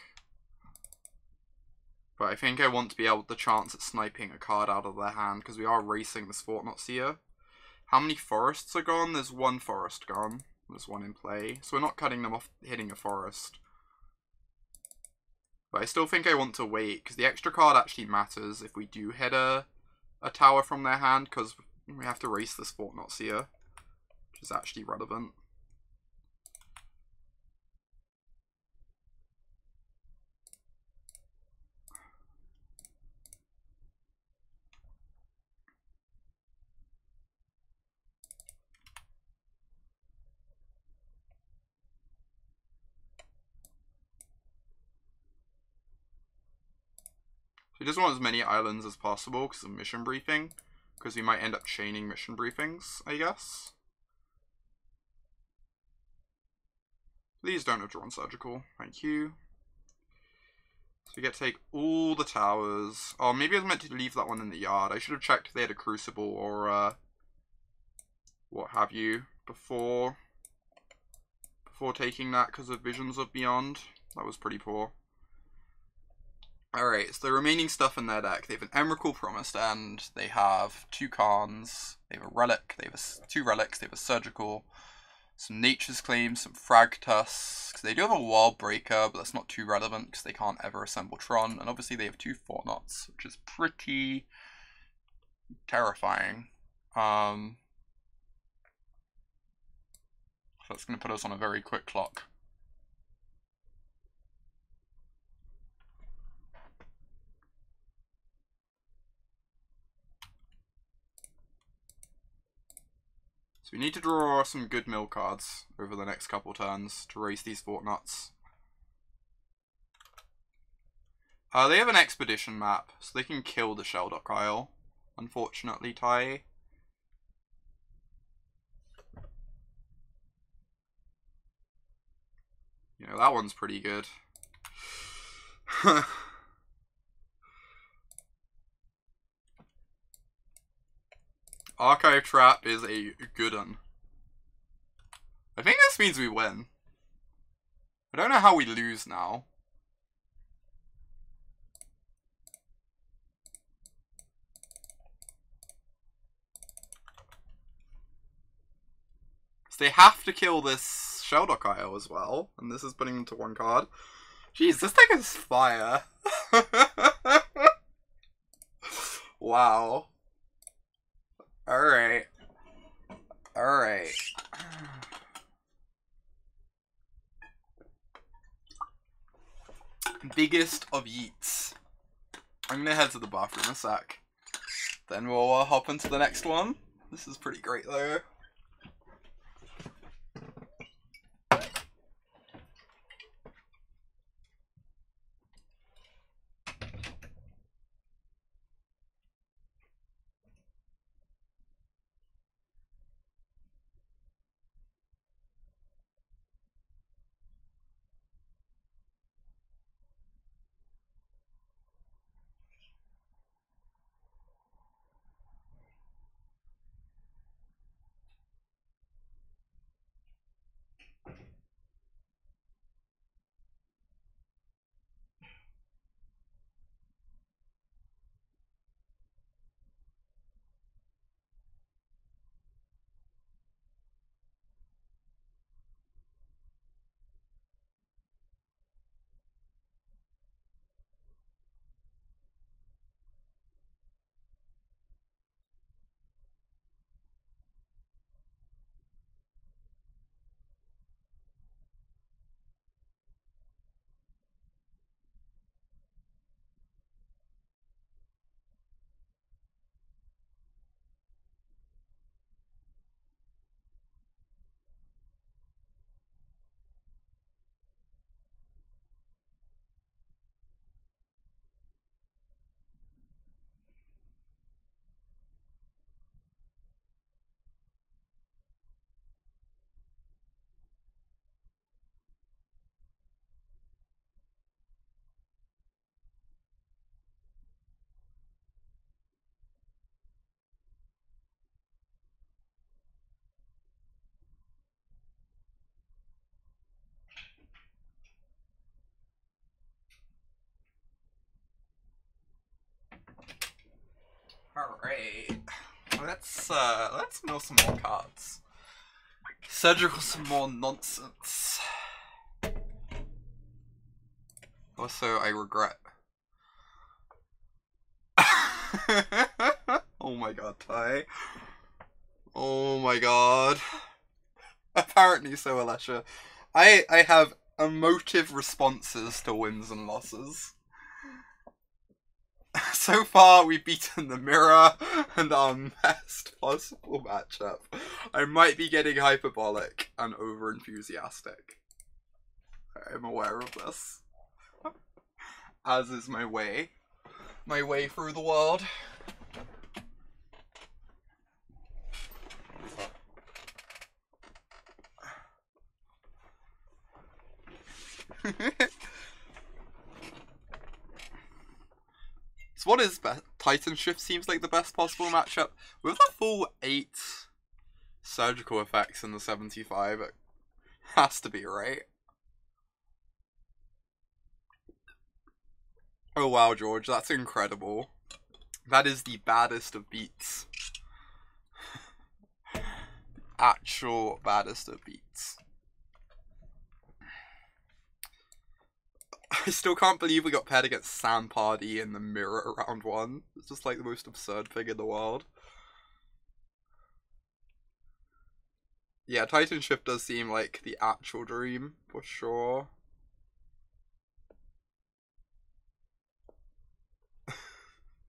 But I think I want to be able to chance at sniping a card out of their hand, because we are racing this Fortnot Seer. How many forests are gone? There's one forest gone. There's one in play. So we're not cutting them off hitting a forest. But I still think I want to wait, because the extra card actually matters if we do hit a tower from their hand, because we have to race this Fortnot Seer, which is actually relevant. We just want as many islands as possible because of mission briefing, because we might end up chaining mission briefings, I guess. These don't have drawn surgical, thank you. So we get to take all the towers. Oh, maybe I was meant to leave that one in the yard. I should have checked if they had a crucible or what have you before taking that because of Visions of Beyond. That was pretty poor. Alright, so the remaining stuff in their deck, they have an Emrakul Promised End, they have 2 Khans, they have a Relic, they have 2 Relics, they have a Surgical, some Nature's Claim, some Frag Tusks. They do have a Wild Breaker, but that's not too relevant because they can't ever assemble Tron, and obviously they have 2 Fortnots, which is pretty terrifying. So that's going to put us on a very quick clock. We need to draw some good mill cards over the next couple turns to race these Fortnots. They have an expedition map, so they can kill the Shelldock Isle, unfortunately, Tai. You know, that one's pretty good. Archive Trap is a good one. I think this means we win. I don't know how we lose now. So they have to kill this Shelldock Isle as well, and this is putting them to 1 card. Jeez, this deck is fire. Wow. Alright. Alright. Biggest of yeets. I'm gonna head to the bathroom a sec. Then we'll hop into the next one. This is pretty great though. Alright. Let's mill some more cards. Surgical some more nonsense. Also, I regret. Oh my god, Ty. Oh my god. Apparently so, Alessia. I have emotive responses to wins and losses. So far, we've beaten the mirror and our best possible matchup. I might be getting hyperbolic and over-enthusiastic. I'm aware of this. As is my way. My way through the world. So what is best? Titan Shift seems like the best possible matchup. With a full 8 surgical effects in the 75, it has to be, right? Oh wow, George, that's incredible. That is the baddest of beats. Actual baddest of beats. I still can't believe we got paired against Sam Pardy in the mirror round 1. It's just like the most absurd thing in the world. Yeah, Titan Shift does seem like the actual dream, for sure.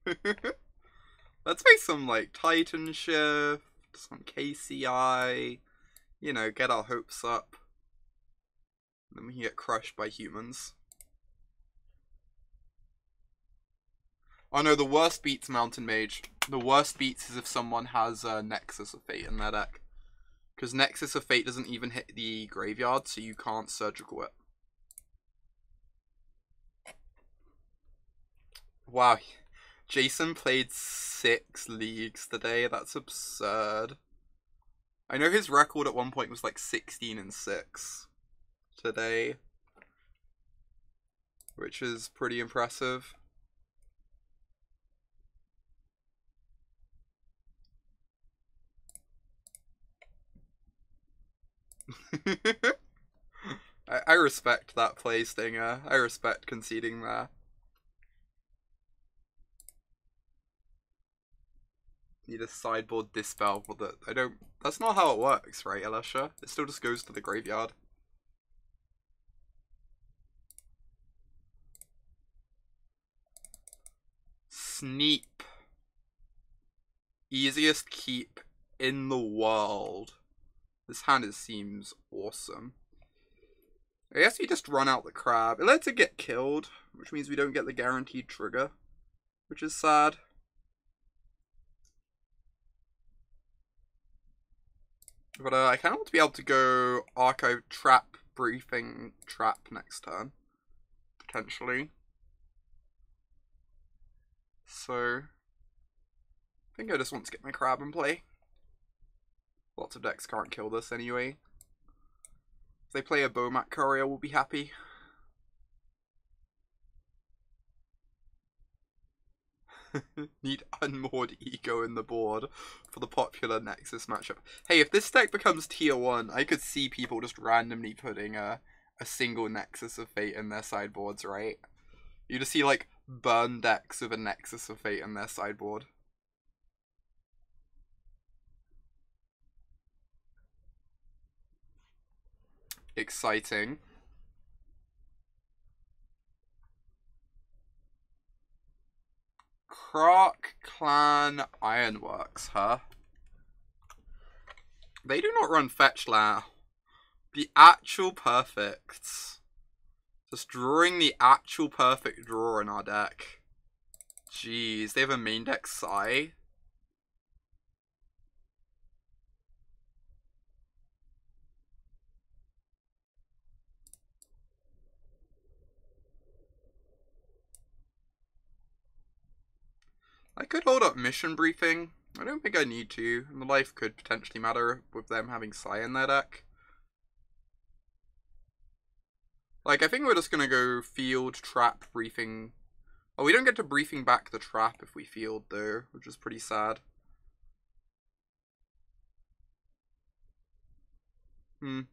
Let's make some, like, Titan Shift, some KCI, you know, get our hopes up. Then we can get crushed by humans. Oh no, the worst beats Mountain Mage. The worst beats is if someone has Nexus of Fate in their deck. Because Nexus of Fate doesn't even hit the graveyard, so you can't surgical it. Wow. Jason played 6 leagues today. That's absurd. I know his record at one point was like 16-6 today. Which is pretty impressive. I respect that play, Stinger. I respect conceding there. Need a sideboard dispel for that. That's not how it works, right, Alessia? It still just goes to the graveyard. Sneep. Easiest keep in the world. This hand seems awesome. I guess we just run out the crab. It lets it get killed, which means we don't get the guaranteed trigger, which is sad. But I kind of want to be able to go Archive Trap, Briefing Trap next turn, potentially. So, I think I just want to get my crab in play. Lots of decks can't kill this anyway. If they play a Bomat Courier, we'll be happy. Need Unmoored Ego in the board for the popular Nexus matchup. Hey, if this deck becomes tier 1, I could see people just randomly putting a single Nexus of Fate in their sideboards, right? You just see, like, burn decks with a Nexus of Fate in their sideboard. Exciting. Croc Clan Ironworks, huh? They do not run fetch land. The actual perfects. Just drawing the actual perfect draw in our deck. Jeez, they have a main deck Sai. I could hold up Mission Briefing. I don't think I need to. And the life could potentially matter with them having Sai in their deck. Like, I think we're just gonna go Field, Trap, Briefing, Oh, we don't get to briefing back the trap if we field, though, which is pretty sad. I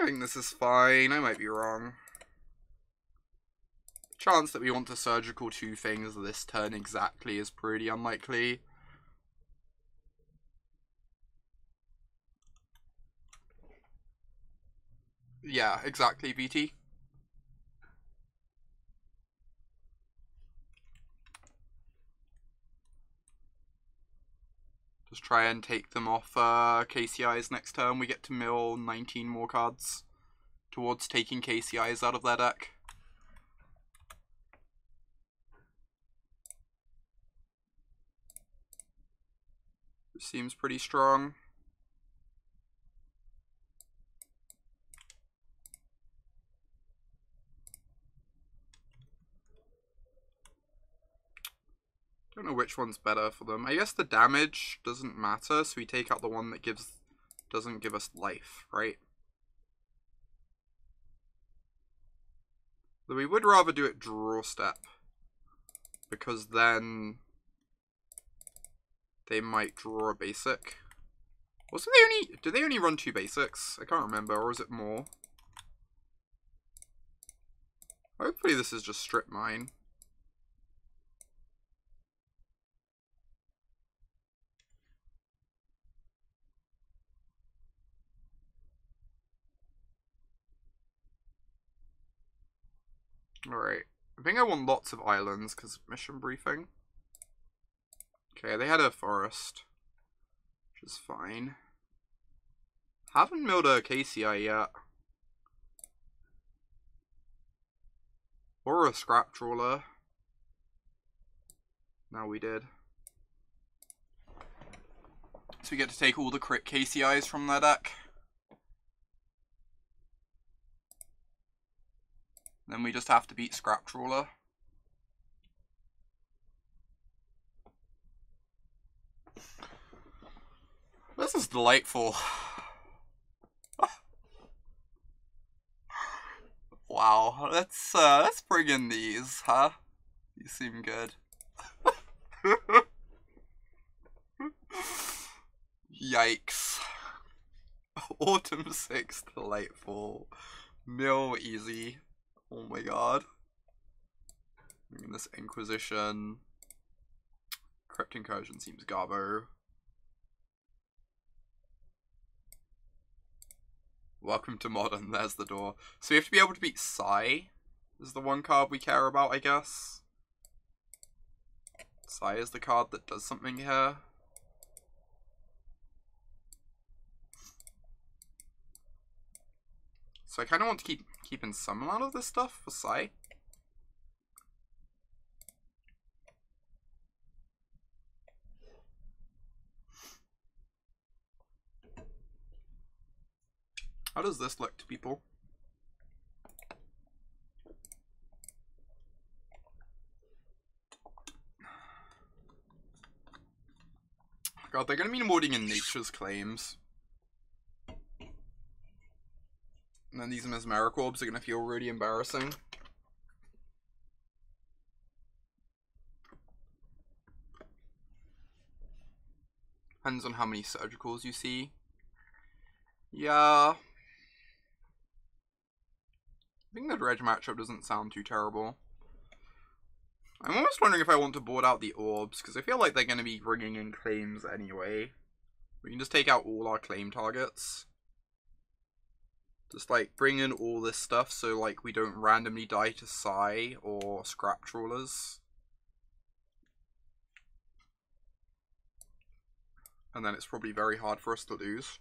think this is fine. I might be wrong. The chance that we want to surgical 2 things this turn exactly is pretty unlikely. Yeah, exactly, BT. Just try and take them off KCIs next turn. We get to mill 19 more cards towards taking KCIs out of their deck. This seems pretty strong. Don't know which one's better for them. I guess the damage doesn't matter, so we take out the one that doesn't give us life, right? Though we would rather do it draw step, because then they might draw a basic. Also, do they only run 2 basics? I can't remember, or is it more? Hopefully this is just strip mine. Alright, I think I want lots of islands because mission briefing. Okay, they had a forest, which is fine. Haven't milled a KCI yet. Or a scrap trawler. Now we did. So we get to take all the crit KCIs from their deck. Then we just have to beat Scrap Trawler. This is delightful. Wow, let's bring in these, huh? These seem good. Yikes. Autumn 6, delightful. Mill easy. Oh my god. And this Inquisition. Crypt Incursion seems garbo. Welcome to Modern, there's the door. So we have to be able to beat Sai. Is the one card we care about, I guess. Sai is the card that does something here. So I kind of want to keep in some amount of this stuff for Sai. How does this look to people? God, they're going to be modding in Nature's Claims. And then these Mesmeric Orbs are going to feel really embarrassing. Depends on how many surgicals you see. Yeah. I think the dredge matchup doesn't sound too terrible. I'm almost wondering if I want to board out the orbs, because I feel like they're going to be bringing in claims anyway. We can just take out all our claim targets. Just like bring in all this stuff so like we don't randomly die to Sai or scrap trawlers. And then it's probably very hard for us to lose.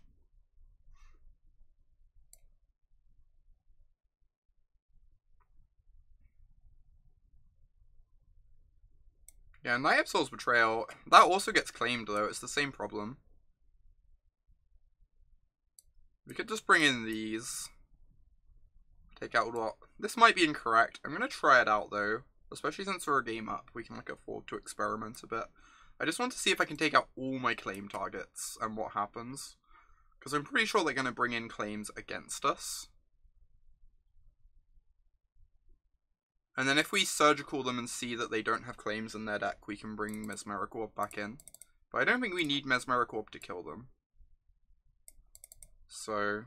Yeah, Night of Soul's Betrayal, that also gets claimed though, it's the same problem. We could just bring in these. Take out a lot. This might be incorrect. I'm going to try it out though. Especially since we're a game up, we can like afford to experiment a bit. I just want to see if I can take out all my claim targets and what happens. Because I'm pretty sure they're going to bring in claims against us. And then if we surgical them and see that they don't have claims in their deck, we can bring Mesmeric Orb back in. But I don't think we need Mesmeric Orb to kill them. So...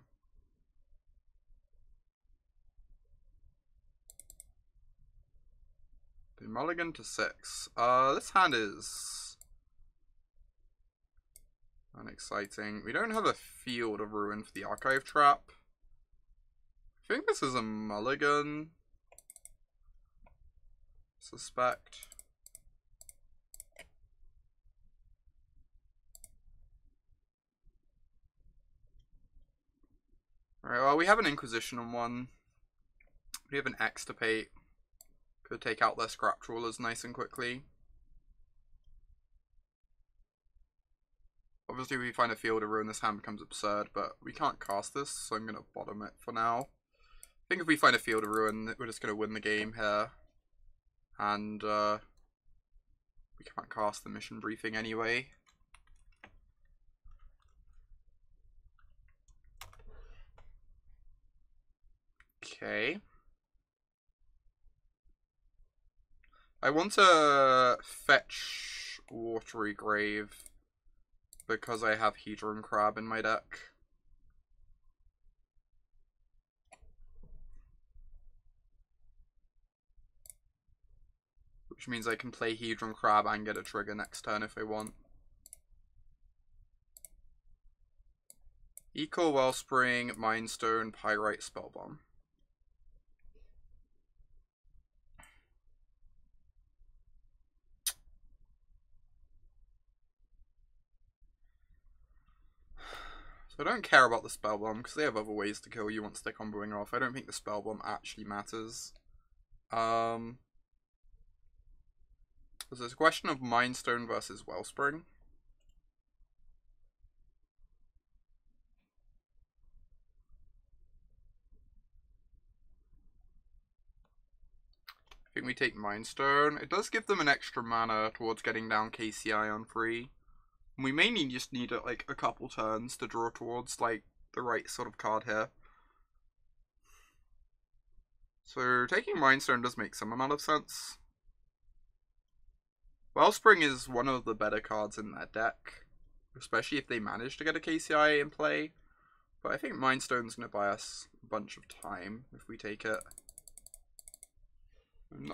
they mulligan to 6. This hand is... unexciting. We don't have a Field of Ruin for the Archive Trap. I think this is a mulligan. Suspect. Alright, well, we have an Inquisition on one. We have an Extirpate. Could take out their Scrap Trawlers nice and quickly. Obviously, if we find a Field of Ruin, this hand becomes absurd, but we can't cast this, so I'm going to bottom it for now. I think if we find a Field of Ruin, we're just going to win the game here. And we can't cast the mission briefing anyway. Okay. I want to fetch Watery Grave because I have Hedron Crab in my deck. Which means I can play Hedron Crab and get a trigger next turn if I want. Eco Wellspring, Mindstone, Pyrite, Spellbomb. So I don't care about the Spellbomb because they have other ways to kill you once they're comboing off. I don't think the Spellbomb actually matters. So there's a question of Mindstone versus Wellspring. I think we take Mindstone. It does give them an extra mana towards getting down KCI on free. And we mainly just need like a couple turns to draw towards like the right sort of card here. So taking Mindstone does make some amount of sense. Wellspring is one of the better cards in their deck, especially if they manage to get a KCI in play. But I think Mindstone's going to buy us a bunch of time if we take it.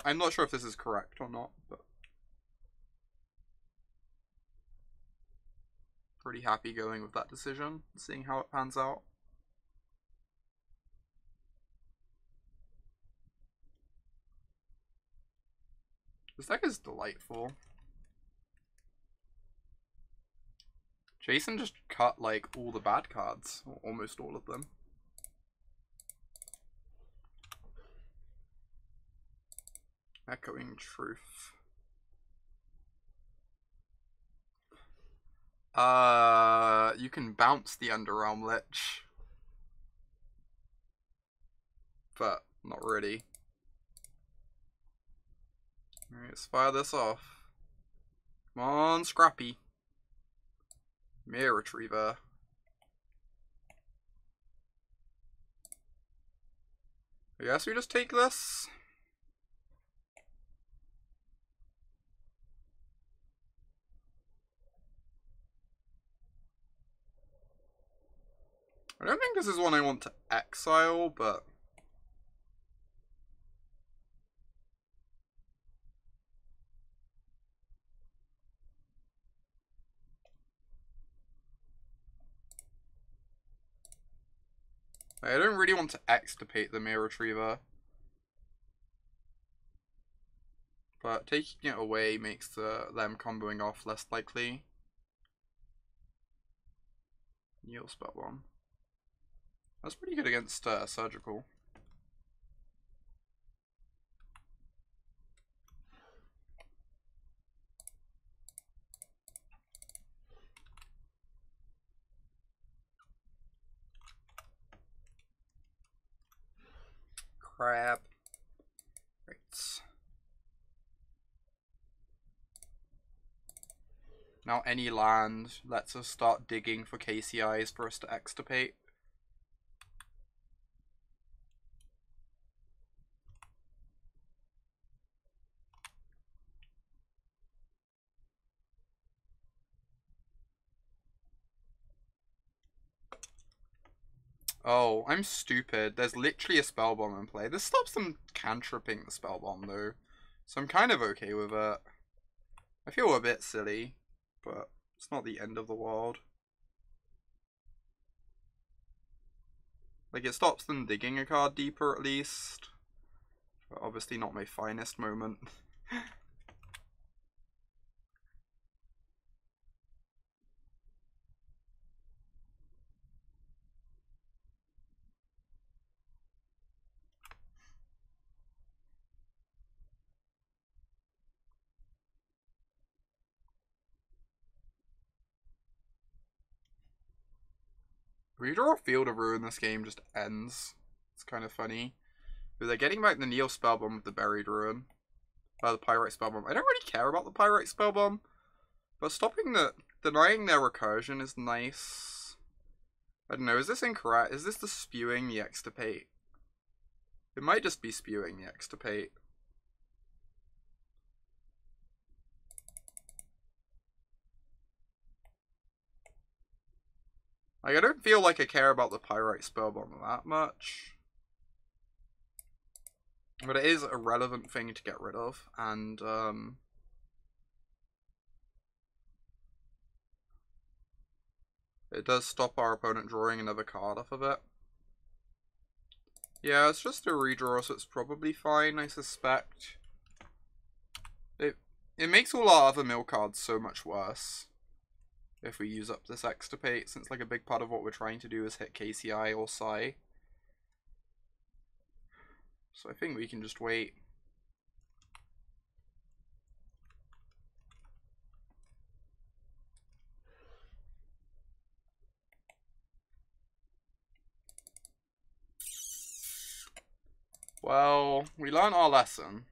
I'm not sure if this is correct or not, but pretty happy going with that decision, seeing how it pans out. This deck is delightful. Jason just cut like all the bad cards, or almost all of them. Echoing Truth. You can bounce the Underrealm Lich. But not really. Alright, let's fire this off. Come on, Scrappy. Mirror Retriever. I guess we just take this. I don't think this is one I want to exile, but I don't really want to extirpate the Mirror Retriever. But taking it away makes them comboing off less likely. Yield Spellbomb. That's pretty good against Surgical. Crab. Right. Now any land lets us start digging for KCIs for us to extirpate. Oh, I'm stupid. There's literally a spell bomb in play. This stops them cantripping the spell bomb though. So I'm kind of okay with it. I feel a bit silly, but it's not the end of the world. Like, it stops them digging a card deeper at least. But obviously not my finest moment. Redraw or Field of Ruin this game just ends. It's kind of funny. But they're getting back the Neil Spellbomb with the Buried Ruin. The Pyrite Spellbomb. I don't really care about the Pyrite Spellbomb. But stopping denying their recursion is nice. I don't know, is this incorrect? Is this the spewing the Extirpate? It might just be spewing the Extirpate. Like, I don't feel like I care about the Pyrite Spellbomb that much. But it is a relevant thing to get rid of, and it does stop our opponent drawing another card off of it. Yeah, it's just a redraw, so it's probably fine, I suspect. It makes all our other mill cards so much worse if we use up this Extirpate, since like a big part of what we're trying to do is hit KCI or Psi. So I think we can just wait. Well, we learned our lesson.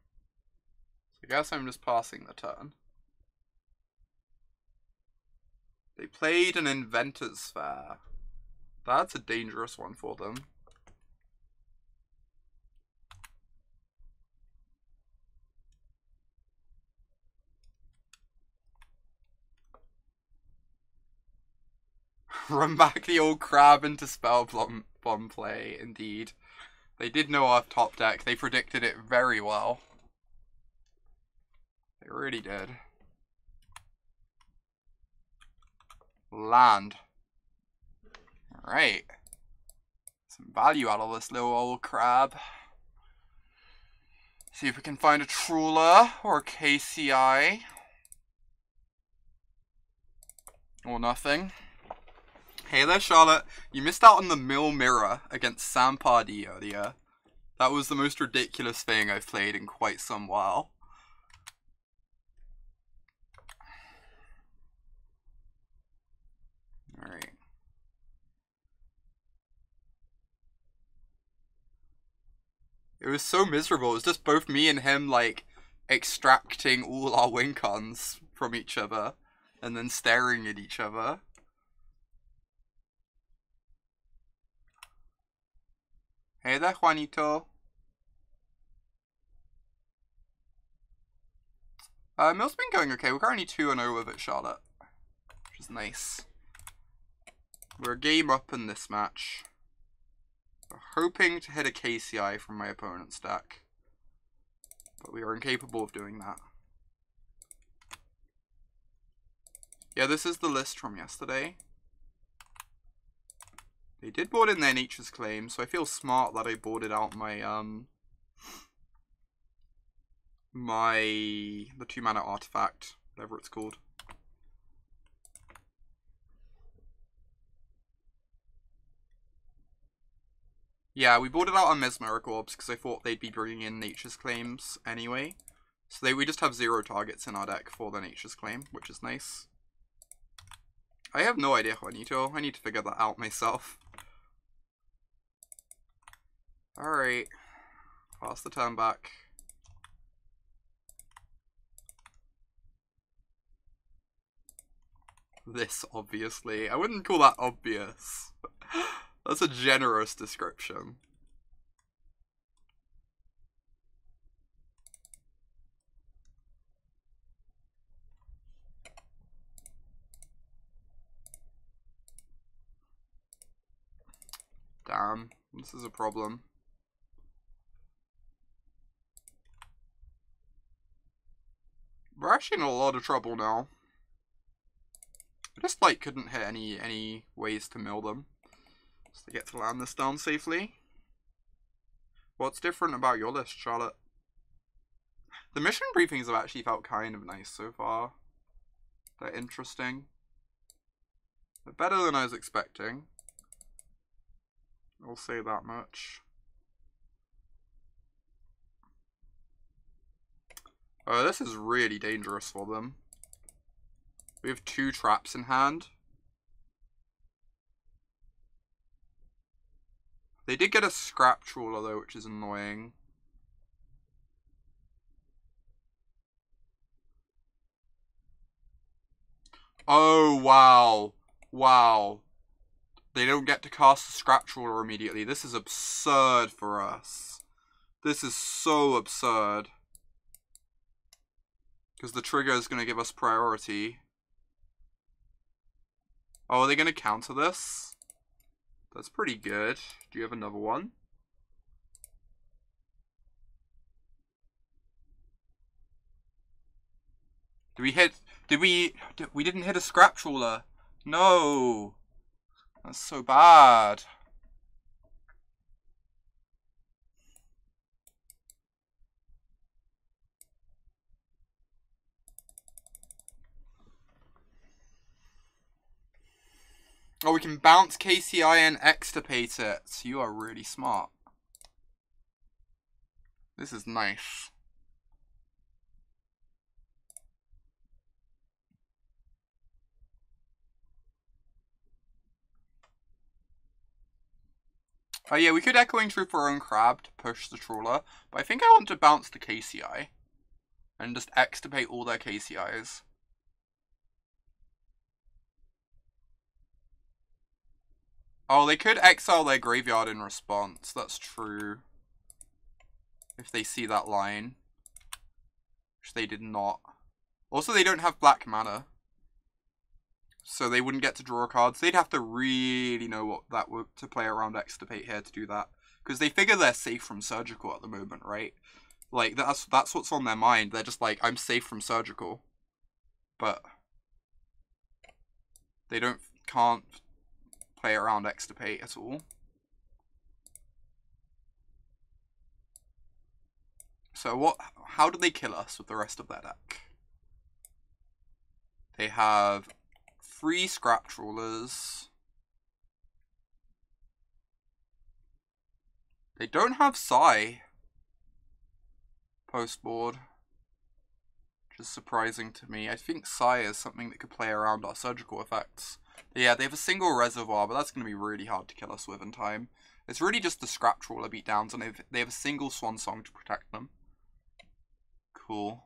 So I guess I'm just passing the turn. They played an Inventor's Fair. That's a dangerous one for them. Run back the old crab into spell bomb play, indeed. They did know our top deck. They predicted it very well. They really did. Land. Alright. Some value out of this little old crab. See if we can find a Trawler or a KCI. Or nothing. Hey there, Charlotte. You missed out on the Mill Mirror against Sam Pardee earlier. That was the most ridiculous thing I've played in quite some while. Alright. It was so miserable. It was just both me and him, like, extracting all our win cons from each other and then staring at each other. Hey there, Juanito. Mill's been going okay. We're currently 2-0 with it, Charlotte, which is nice. We're a game up in this match. We're hoping to hit a KCI from my opponent's deck, but we are incapable of doing that. Yeah, this is the list from yesterday. They did board in their Nature's Claim, so I feel smart that I boarded out my the 2-mana artifact, whatever it's called. Yeah, we boarded out our Mesmeric Orbs because I thought they'd be bringing in Nature's Claims anyway. So we just have 0 targets in our deck for the Nature's Claim, which is nice. I have no idea, Juanito. I need to figure that out myself. Alright. Pass the turn back. This, obviously. I wouldn't call that obvious. That's a generous description. Damn, this is a problem. We're actually in a lot of trouble now. I just, like, couldn't hit any ways to mill them. So they get to land this down safely. What's different about your list, Charlotte? The mission briefings have actually felt kind of nice so far. They're interesting. They're better than I was expecting. I'll say that much. Oh, this is really dangerous for them. We have 2 traps in hand. They did get a scrap trawler though, which is annoying. Oh, wow. Wow. They don't get to cast the scrap trawler immediately. This is absurd for us. This is so absurd. Because the trigger is going to give us priority. Oh, are they going to counter this? That's pretty good. Do you have another one? We didn't hit a scrap trawler. No. That's so bad. Oh, we can bounce KCI and extirpate it. You are really smart. This is nice. Oh yeah, we could Echoing Truth for our own crab to push the trawler, but I think I want to bounce the KCI and just extirpate all their KCIs. Oh, they could exile their graveyard in response, that's true. If they see that line. Which they did not. Also, they don't have black mana. So they wouldn't get to draw cards. They'd have to really know what that would to play around Extirpate here to do that. Because they figure they're safe from Surgical at the moment, right? Like, that's what's on their mind. They're just like, I'm safe from Surgical. But they can't play around Extirpate at all. So how do they kill us with the rest of their deck? They have 3 scrap trawlers. They don't have Psy post-board, which is surprising to me. I think Psy is something that could play around our surgical effects. But yeah, they have a single reservoir, but that's going to be really hard to kill us with in time. It's really just the scrap trawler beatdowns, and they have a single swan song to protect them. Cool.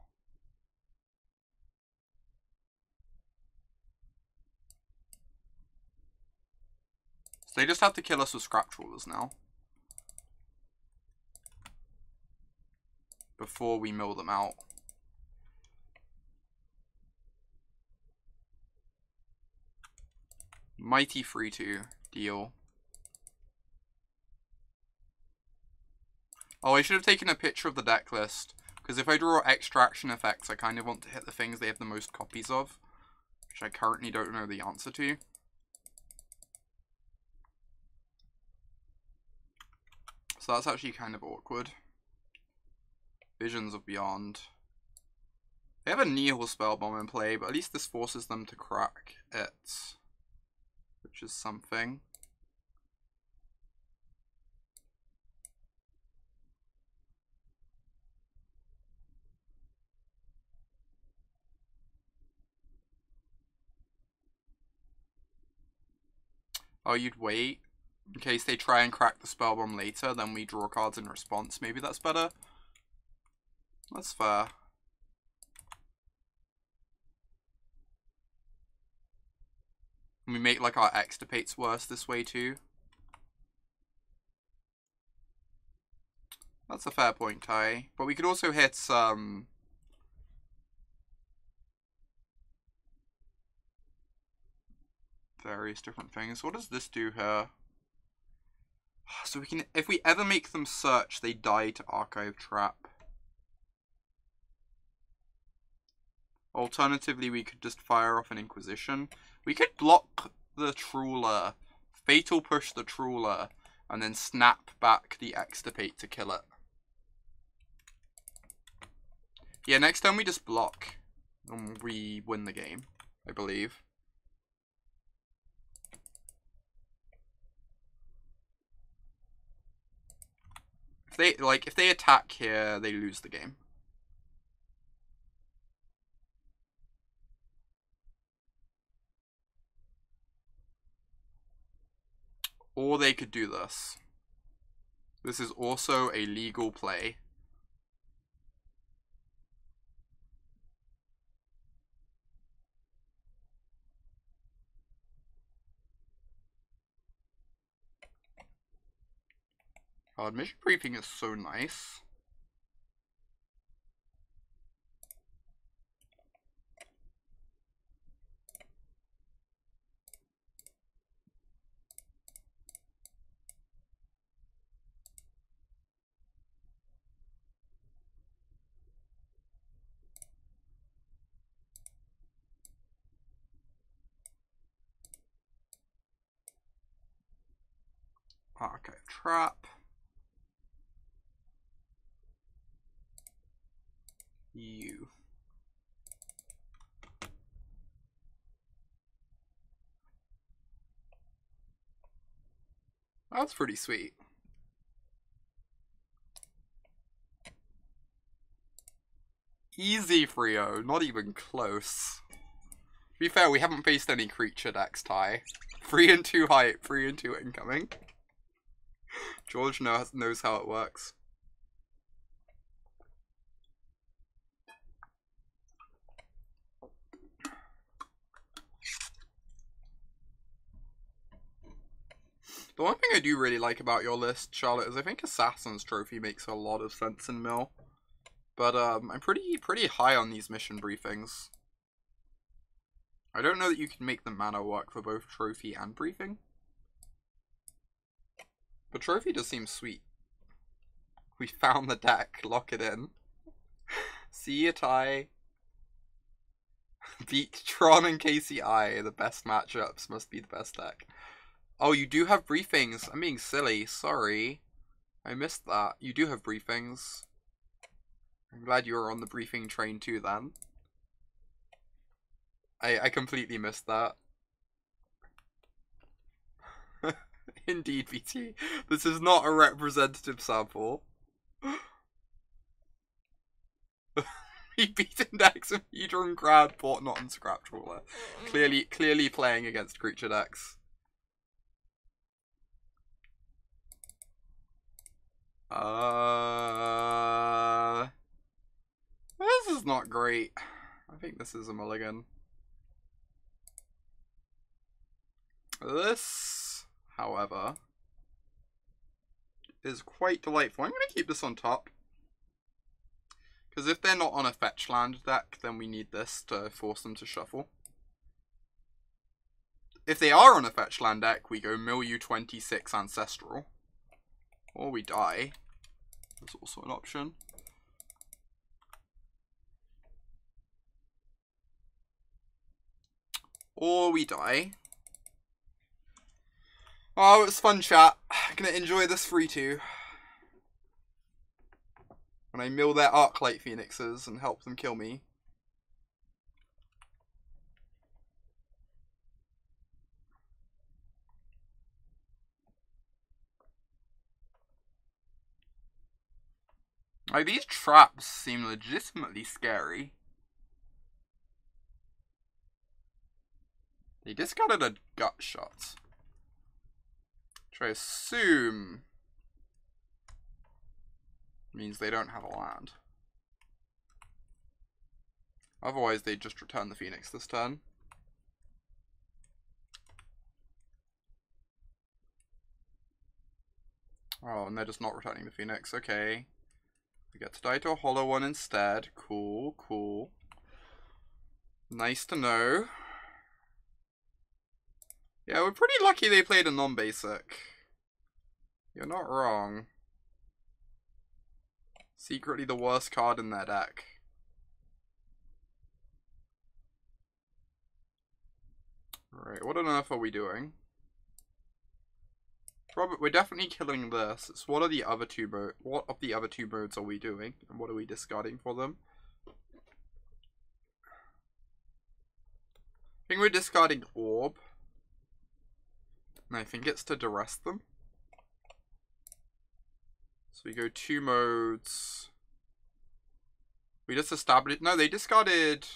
So they just have to kill us with scrap trawlers now. Before we mill them out. Mighty 3-2 deal. Oh, I should have taken a picture of the deck list. Because if I draw extraction effects, I kind of want to hit the things they have the most copies of. Which I currently don't know the answer to. So that's actually kind of awkward. Visions of Beyond. They have a Nihil Spellbomb in play, but at least this forces them to crack it. Which is something. Oh, you'd wait? In case they try and crack the Spellbomb later, then we draw cards in response. Maybe that's better? That's fair. And we make like our Extirpates worse this way too. That's a fair point, Ty. But we could also hit some... various different things. What does this do here? So we can, if we ever make them search, they die to Archive Trap. Alternatively, we could just fire off an Inquisition. We could block the Trawler, Fatal Push the Trawler, and then snap back the Extirpate to kill it. Yeah, next time we just block, and we win the game, I believe. If they attack here, they lose the game. Or they could do this. This is also a legal play. God, mission briefing is so nice. Okay, trap. You. That's pretty sweet. Easy, Frio. Not even close. To be fair, we haven't faced any creature decks, Ty. 3 and 2 height, 3 and 2 incoming. George knows how it works. The one thing I do really like about your list, Charlotte, is I think Assassin's Trophy makes a lot of sense in Mill. But I'm pretty high on these mission briefings. I don't know that you can make the mana work for both Trophy and Briefing. But Trophy does seem sweet. We found the deck, lock it in. See you, Ty. Beat Tron and KCI, the best matchups, must be the best deck. Oh, you do have briefings. I'm being silly. Sorry. I missed that. You do have briefings. I'm glad you were on the briefing train too then. I completely missed that. Indeed, BT. This is not a representative sample. He beat Index of Hedron Crab, Port Not and Scrap Trawler. Clearly playing against creature decks. This is not great. I think this is a mulligan. This, however, is quite delightful. I'm going to keep this on top. Because if they're not on a fetch land deck, then we need this to force them to shuffle. If they are on a fetch land deck, we go Milieu 26 Ancestral. Or we die. That's also an option. Or we die. Oh, it was fun, chat. I'm gonna enjoy this free too. When I mill their Arclight Phoenixes and help them kill me. Like, these traps seem legitimately scary. They discarded a gut shot. Which I assume means they don't have a land. Otherwise, they'd just return the Phoenix this turn. Oh, and they're just not returning the Phoenix. Okay. We get to die to a hollow one instead. Cool, cool. Nice to know. Yeah, we're pretty lucky they played a non-basic. You're not wrong. Secretly the worst card in their deck. Alright, what on earth are we doing? We're definitely killing this. It's what of the other two modes are we doing? And what are we discarding for them? I think we're discarding Orb. And I think it's to duress them. So we go 2 modes. We just established... No, they discarded...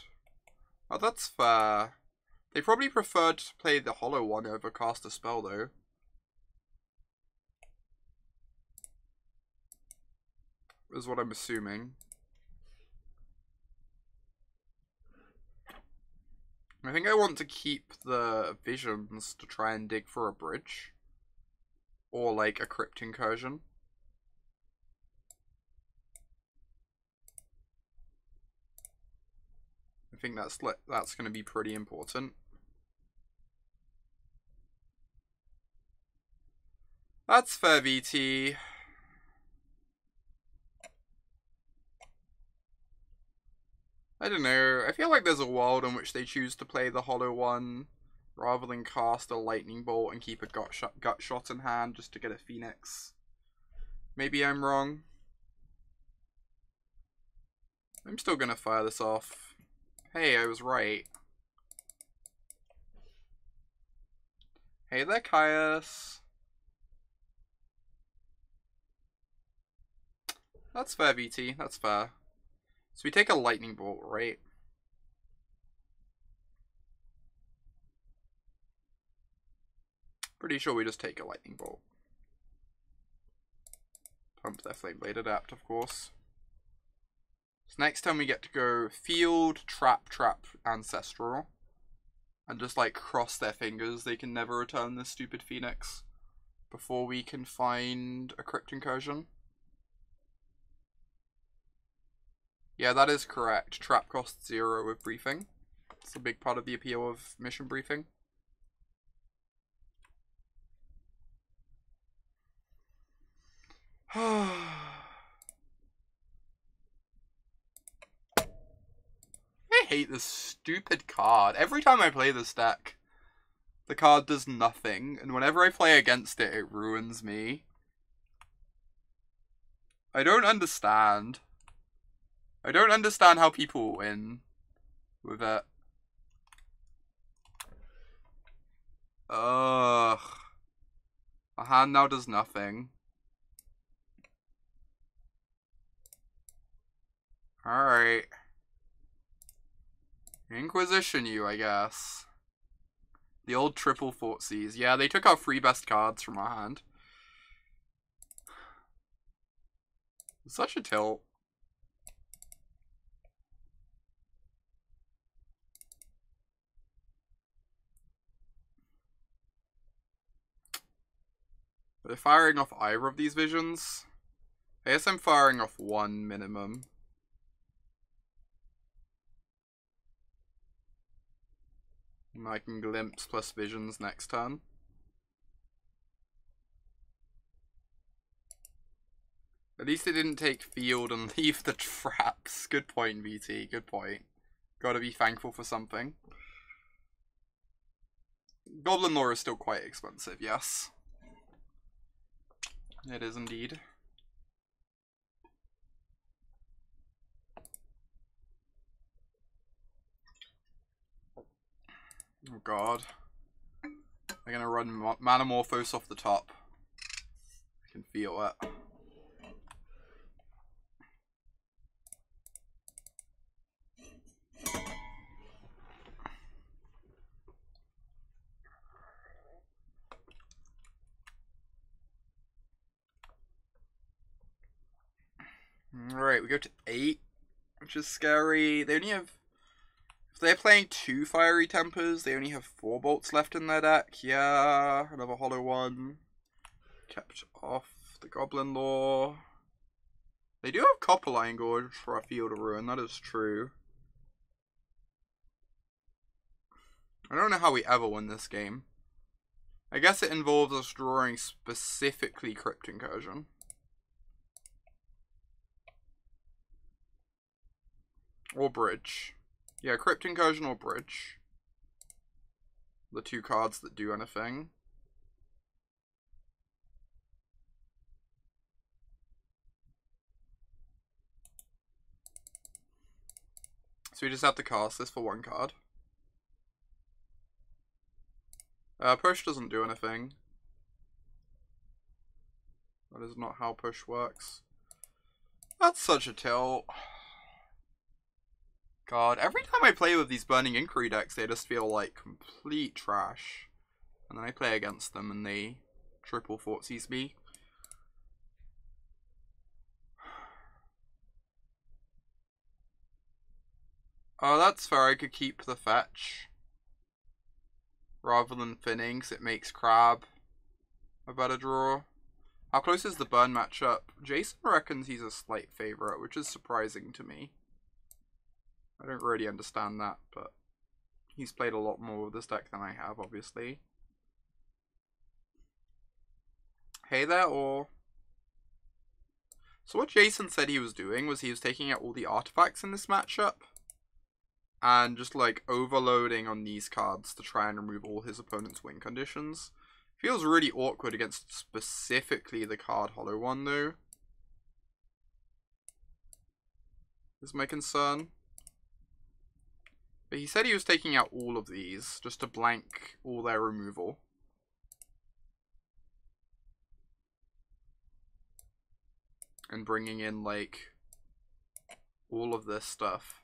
Oh, that's fair. They probably preferred to play the hollow one over cast a spell, though. Is what I'm assuming. I think I want to keep the visions to try and dig for a bridge. Or like a Crypt Incursion. I think that's going to be pretty important. That's fair, VT. I don't know. I feel like there's a world in which they choose to play the hollow one rather than cast a lightning bolt and keep a gut shot in hand just to get a phoenix. Maybe I'm wrong. I'm still gonna fire this off. Hey, I was right. Hey there, Caius. That's fair, VT. That's fair. So we take a lightning bolt, right? Pretty sure we just take a lightning bolt. Pump their Flame Blade Adapt, of course. So next time we get to go field, trap, ancestral. And just like cross their fingers they can never return this stupid phoenix before we can find a Crypt Incursion. Yeah, that is correct. Trap costs 0 with briefing. It's a big part of the appeal of mission briefing. I hate this stupid card. Every time I play this deck, the card does nothing, and whenever I play against it, it ruins me. I don't understand. I don't understand how people win with it. Ugh. My hand now does nothing. Alright. Inquisition you, I guess. The old triple Fortsies. Yeah, they took our 3 best cards from our hand. Such a tilt. Are they firing off either of these visions? I guess I'm firing off 1 minimum. And I can glimpse plus visions next turn. At least it didn't take field and leave the traps. Good point, VT. Good point. Gotta be thankful for something. Goblin lore is still quite expensive, yes. It is indeed. Oh god. They're gonna run Manamorphose off the top. I can feel it. Alright, we go to 8, which is scary. They only have... If they're playing 2 Fiery Tempers, they only have 4 bolts left in their deck. Yeah, another hollow one. Kept off the Goblin Lore. They do have Copperline Gorge for a Field of Ruin, that is true. I don't know how we ever win this game. I guess it involves us drawing specifically Crypt Incursion. Or Bridge. Yeah, Crypt Incursion or Bridge. The two cards that do anything. So we just have to cast this for one card. Push doesn't do anything. That is not how push works. That's such a tilt. God, every time I play with these Burning Inquiry decks, they just feel like complete trash. And then I play against them and they triple Thoughtseize me. Oh, that's fair. I could keep the fetch. Rather than thinning, because it makes Crab a better draw. How close is the burn matchup? Jason reckons he's a slight favourite, which is surprising to me. I don't really understand that, but he's played a lot more with this deck than I have, obviously. Hey there, or... So what Jason said he was doing was he was taking out all the artifacts in this matchup and just like overloading on these cards to try and remove all his opponent's win conditions. Feels really awkward against specifically the card Hollow One though. Is my concern. But he said he was taking out all of these just to blank all their removal. And bringing in like all of this stuff.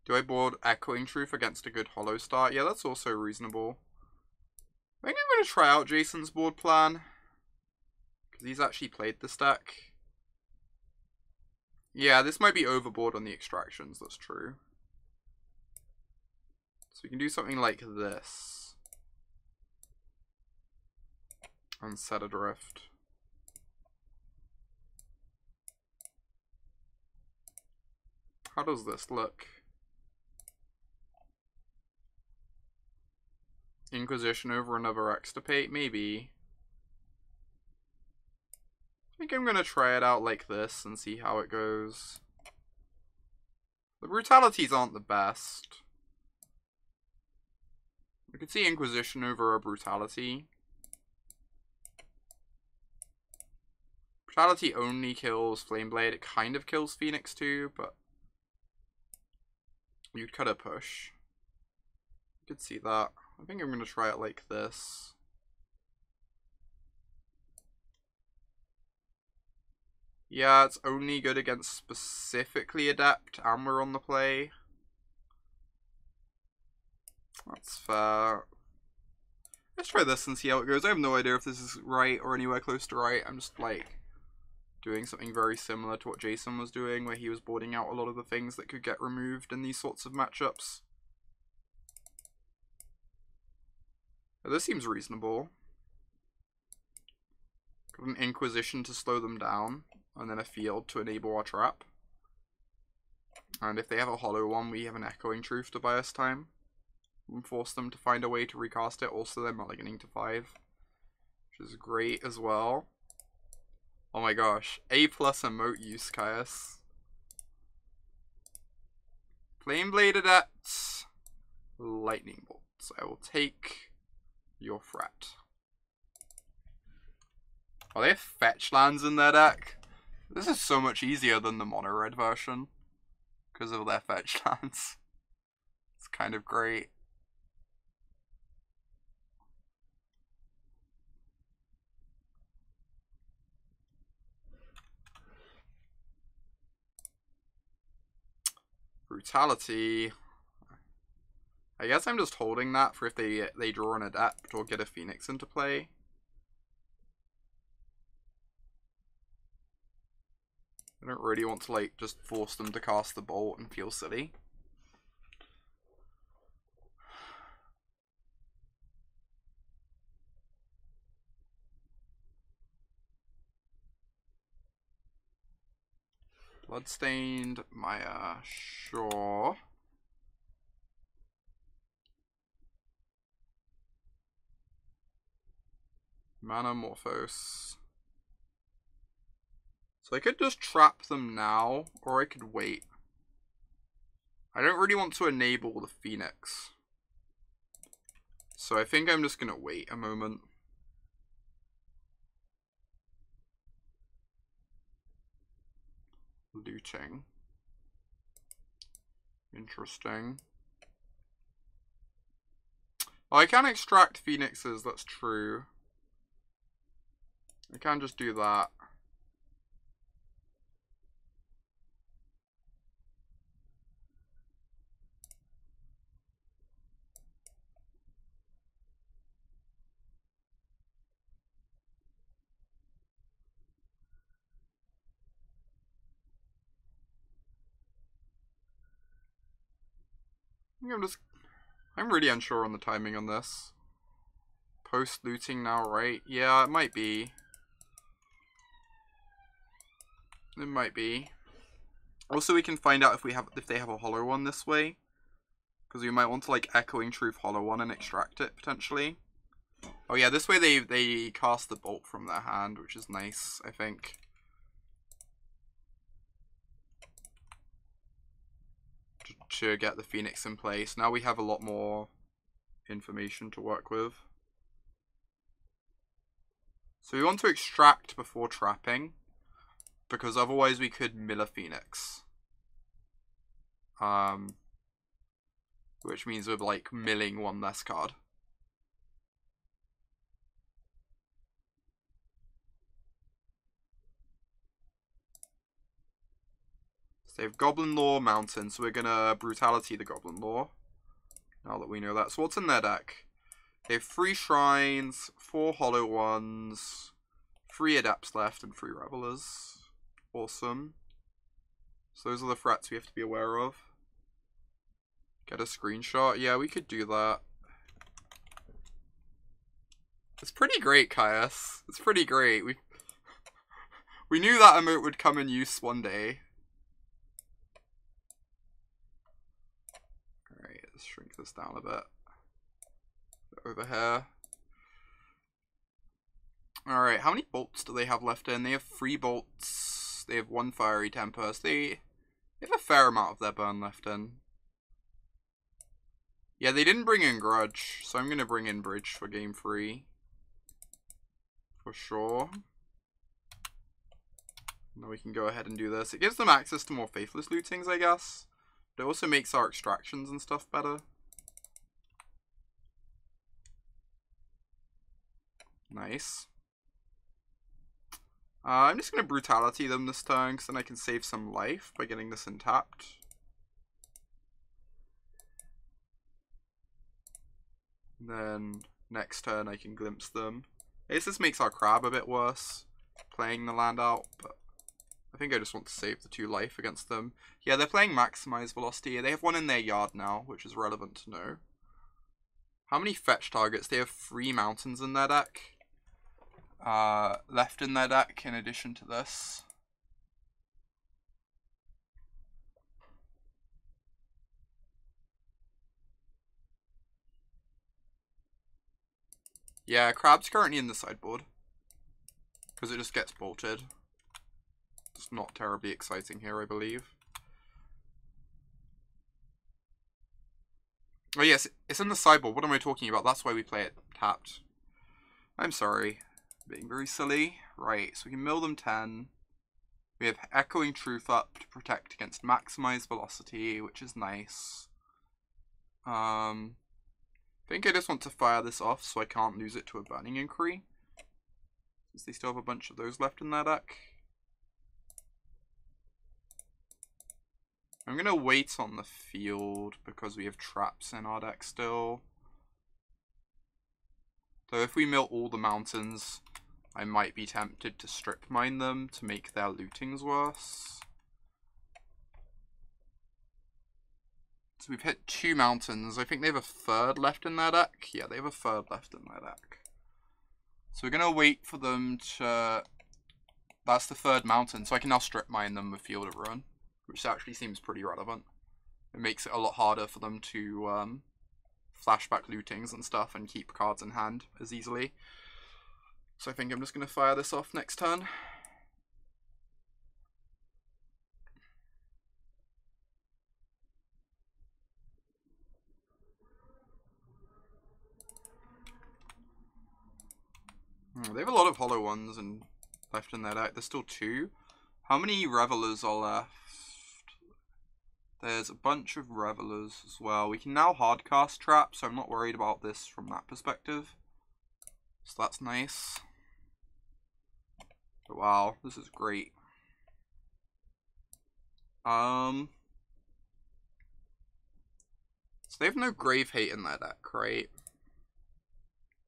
Do I board Echoing Truth against a good Hollow start? Yeah, that's also reasonable. I think I'm going to try out Jason's board plan. Because he's actually played this deck. Yeah, this might be overboard on the extractions, that's true. So we can do something like this. And Set Adrift. How does this look? Inquisition over another Extirpate, maybe. I think I'm going to try it out like this and see how it goes. The brutalities aren't the best. I could see Inquisition over a Brutality. Brutality only kills Flameblade. It kind of kills Phoenix too, but you'd cut a push. You could see that. I think I'm going to try it like this. Yeah, it's only good against specifically Adept, and we're on the play. That's fair. Let's try this and see how it goes. I have no idea if this is right or anywhere close to right. I'm just like doing something very similar to what Jason was doing, where he was boarding out a lot of the things that could get removed in these sorts of matchups. This seems reasonable. Got an Inquisition to slow them down, and then a Field to enable our trap. And if they have a Hollow One, we have an Echoing Truth to buy us time. And force them to find a way to recast it. Also, they're mulliganing to 5. Which is great as well. Oh my gosh. A+ emote use, Caius. Flameblade Adepts. Lightning Bolts. I will take your threat. Oh, they have fetch lands in their deck. This is so much easier than the mono red version because of their fetch lands. It's kind of great. Brutality. I guess I'm just holding that for if they draw an Adept or get a Phoenix into play. I don't really want to like just force them to cast the bolt and feel silly. Bloodstained Maya, sure. Manamorphose. So I could just trap them now, or I could wait. I don't really want to enable the Phoenix. So I think I'm just gonna wait a moment. Looting. Interesting. Oh, I can extract Phoenixes, that's true. I can just do that. I'm really unsure on the timing on this. Post looting now, right? Yeah, it might be. It might be. Also, we can find out if they have a hollow one this way, because we might want to like Echoing Truth hollow one and extract it potentially. Oh yeah, this way they cast the bolt from their hand, which is nice, I think. To get the Phoenix in place. Now we have a lot more information to work with. So we want to extract before trapping, because otherwise we could mill a Phoenix. Which means we're like milling one less card. So they have Goblin Lore Mountain, so we're gonna Brutality the Goblin Lore. Now that we know that. So what's in their deck? They have 3 Shrines, 4 Hollow Ones, 3 Adepts left, and 3 Revelers. Awesome. So those are the threats we have to be aware of. Get a screenshot. Yeah, we could do that. It's pretty great, Caius. It's pretty great. We knew that emote would come in use one day. Alright, let's shrink this down a bit. Over here. Alright, how many bolts do they have left in? They have 3 bolts. They have 1 Fiery Tempest. They have a fair amount of their burn left in. Yeah, they didn't bring in Grudge, so I'm going to bring in Bridge for game 3. For sure. Now we can go ahead and do this. It gives them access to more Faithless lootings, I guess. But it also makes our extractions and stuff better. Nice. I'm just going to Brutality them this turn, because then I can save some life by getting this untapped. Then next turn I can Glimpse them. I guess this makes our Crab a bit worse, playing the land out, but I think I just want to save the 2 life against them. Yeah, they're playing Maximize Velocity. They have 1 in their yard now, which is relevant to know. How many fetch targets? They have 3 mountains in their deck. Left in their deck in addition to this. Yeah, Crab's currently in the sideboard, because it just gets bolted. It's not terribly exciting here, I believe. Oh yes, it's in the sideboard. What am I talking about? That's why we play it tapped. I'm sorry. Being very silly. Right, so we can mill them 10. We have Echoing Truth up to protect against Maximize Velocity, which is nice. I think I just want to fire this off so I can't lose it to a Burning Inquiry, since they still have a bunch of those left in their deck. I'm going to wait on the field because we have traps in our deck still. So if we mill all the mountains, I might be tempted to strip mine them to make their lootings worse. So we've hit 2 mountains. I think they have a 3rd left in their deck. Yeah, they have a 3rd left in their deck. So we're going to wait for them to That's the third mountain, so I can now strip mine them with Field of Ruin, which actually seems pretty relevant. It makes it a lot harder for them to flashback lootings and stuff and keep cards in hand as easily. So I think I'm just going to fire this off next turn. They have a lot of hollow ones and left in their deck. There's still 2. How many Revelers are left? There's a bunch of Revelers as well. We can now hardcast Trap, so I'm not worried about this from that perspective. So that's nice. But wow, this is great. So they have no Grave Hate in their deck, right?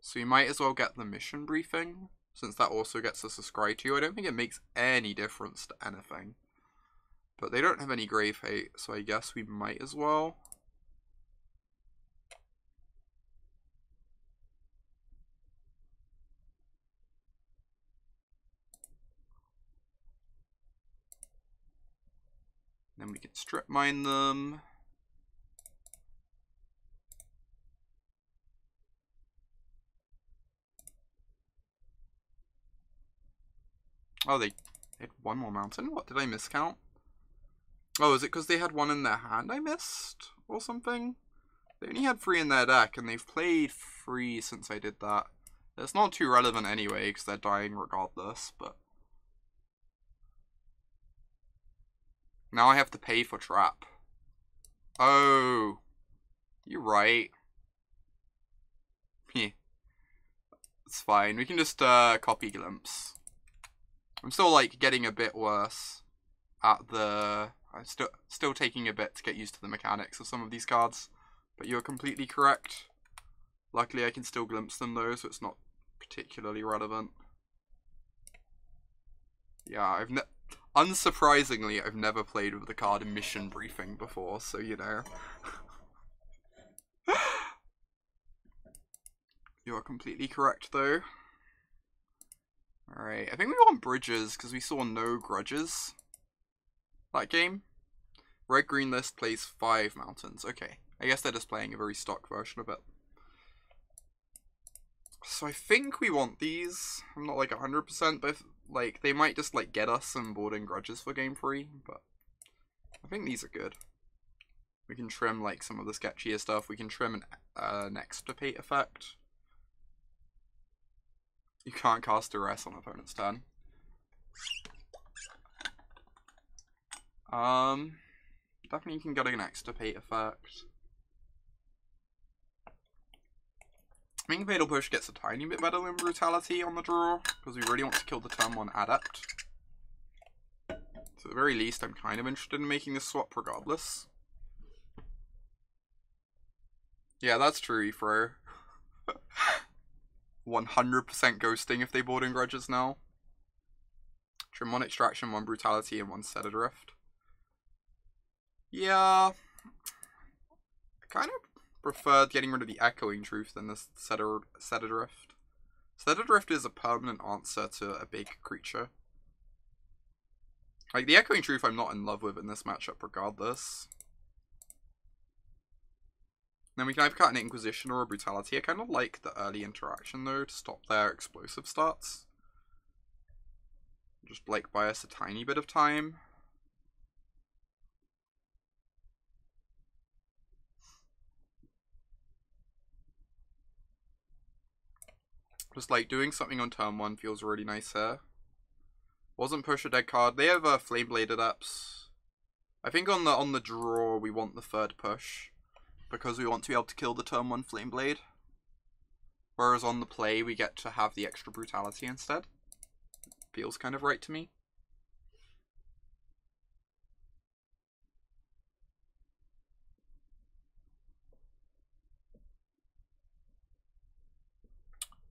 So we might as well get the mission briefing, since that also gets us a Scry 2. I don't think it makes any difference to anything. But they don't have any Grave Hate, so I guess we might as well. Then we can strip mine them. Oh, they had one more mountain? What, did I miscount? Oh, is it because they had one in their hand I missed? Or something? They only had 3 in their deck, and they've played 3 since I did that. It's not too relevant anyway, because they're dying regardless, but... Now I have to pay for Trap. Oh. You're right. Heh. It's fine. We can just copy Glimpse. I'm still, like, getting a bit worse at the... I'm still taking a bit to get used to the mechanics of some of these cards. But you're completely correct. Luckily, I can still glimpse them, though, so it's not particularly relevant. Yeah, unsurprisingly, I've never played with the card Mission Briefing before, so, you know. You're completely correct, though. Alright, I think we want Bridges, because we saw no Grudges that game. Red-green list plays 5 mountains. Okay, I guess they're just playing a very stock version of it. So I think we want these. I'm not like 100%, but like they might just like get us some boarding grudges for game 3, but I think these are good. We can trim like some of the sketchier stuff. We can trim an Extirpate effect. You can't cast Duress on opponent's turn. Definitely can get an Extirpate effect. I think Fatal Push gets a tiny bit better than Brutality on the draw, because we really want to kill the turn 1 Adept. So at the very least, I'm kind of interested in making this swap regardless. Yeah, that's true, Efro. 100% ghosting if they boarding grudges now. Trim 1 Extraction, 1 Brutality, and 1 Set Adrift. Yeah, I kind of preferred getting rid of the Echoing Truth than the Set Adrift. Set Adrift is a permanent answer to a big creature. Like, the Echoing Truth I'm not in love with in this matchup regardless. Then we can either cut an Inquisition or a Brutality. I kind of like the early interaction though to stop their explosive starts. Just like buy us a tiny bit of time. Just like doing something on turn 1 feels really nice here. Wasn't push a dead card. They have Flameblade Adepts. I think on the draw we want the 3rd push, because we want to be able to kill the turn 1 Flameblade. Whereas on the play we get to have the extra Brutality instead. Feels kind of right to me.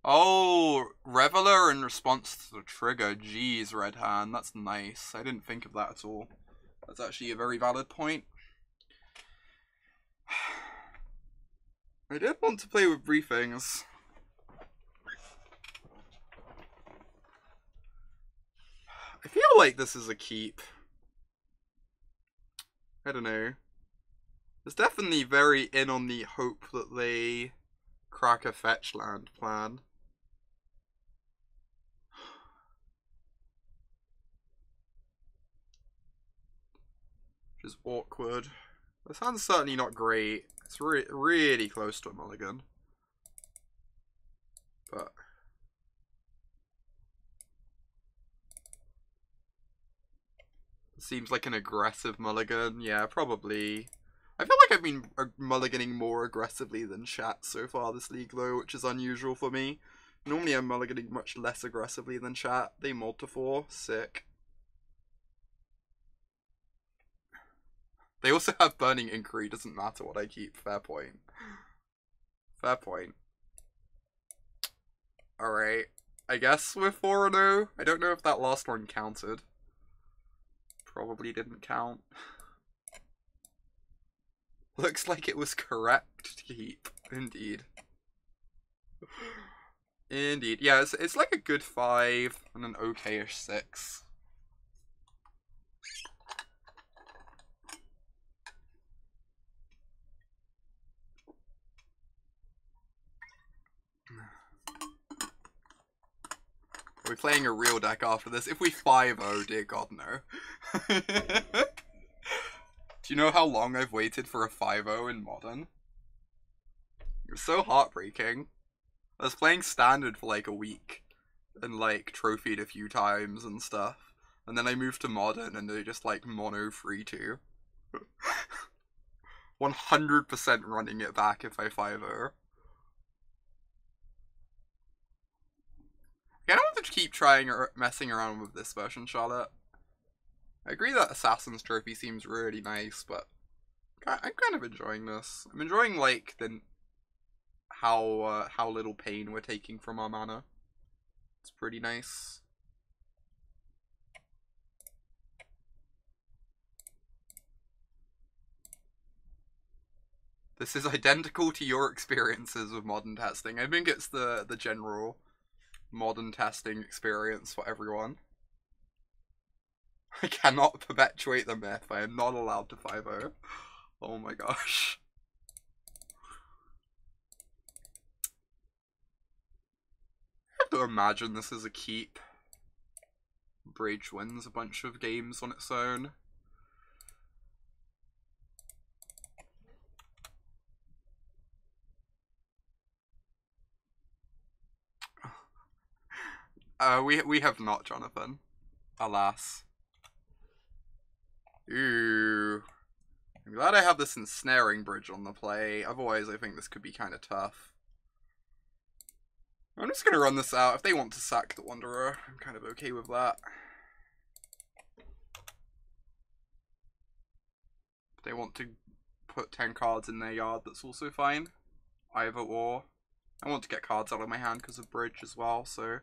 Oh, Reveler in response to the trigger. Jeez, Red Hand, that's nice. I didn't think of that at all. That's actually a very valid point. I did want to play with briefings. I feel like this is a keep. I don't know. It's definitely very in on the hope that they crack a fetch land plan. Which is awkward. This hand's certainly not great. It's really close to a mulligan. But it seems like an aggressive mulligan. Yeah, probably. I feel like I've been mulliganing more aggressively than chat so far this league though, which is unusual for me. Normally I'm mulliganing much less aggressively than chat. They multi-4. Sick. They also have Burning Inquiry. Doesn't matter what I keep. Fair point. Fair point. Alright. I guess we're 4-0. I don't know if that last one counted. Probably didn't count. Looks like it was correct to keep. Indeed. Indeed. Yeah, it's like a good 5 and an okay-ish 6. Are we playing a real deck after this? If we 5-0, dear God, no. Do you know how long I've waited for a 5-0 in Modern? It was so heartbreaking. I was playing Standard for like a week, and like trophied a few times and stuff. And then I moved to Modern and they just like mono 3-2. 100% running it back if I 5-0. I don't want to keep trying or messing around with this version, Charlotte. I agree that Assassin's Trophy seems really nice, but I'm kind of enjoying this. I'm enjoying like how little pain we're taking from our mana. It's pretty nice. This is identical to your experiences with Modern testing. I think it's the general Modern testing experience for everyone. I cannot perpetuate the myth. I am not allowed to 5-0. Oh my gosh. I have to imagine this is a keep. Bridge wins a bunch of games on its own. We have not, Jonathan. Alas. Ooh. I'm glad I have this Ensnaring Bridge on the play. Otherwise, I think this could be kind of tough. I'm just gonna run this out. If they want to sack the Wanderer, I'm kind of okay with that. If they want to put 10 cards in their yard, that's also fine. Either or. I want to get cards out of my hand because of Bridge as well, so...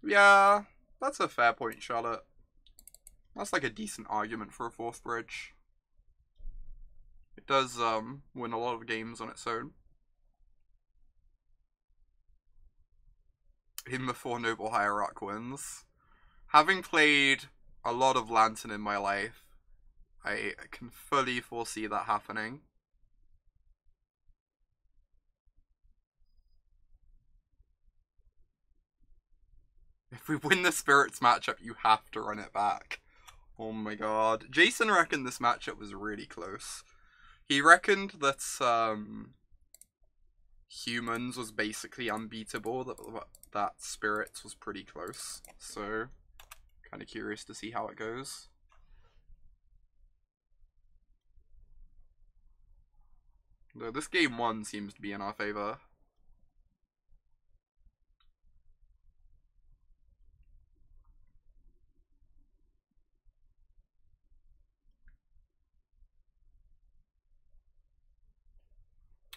Yeah, that's a fair point, Charlotte. That's like a decent argument for a 4th Bridge. It does win a lot of games on its own. Even before Noble Hierarch wins. Having played a lot of Lantern in my life, I can fully foresee that happening. If we win the Spirits matchup, you have to run it back. Oh my god. Jason reckoned this matchup was really close. He reckoned that Humans was basically unbeatable, that Spirits was pretty close. So, kind of curious to see how it goes. Though this game 1 seems to be in our favor.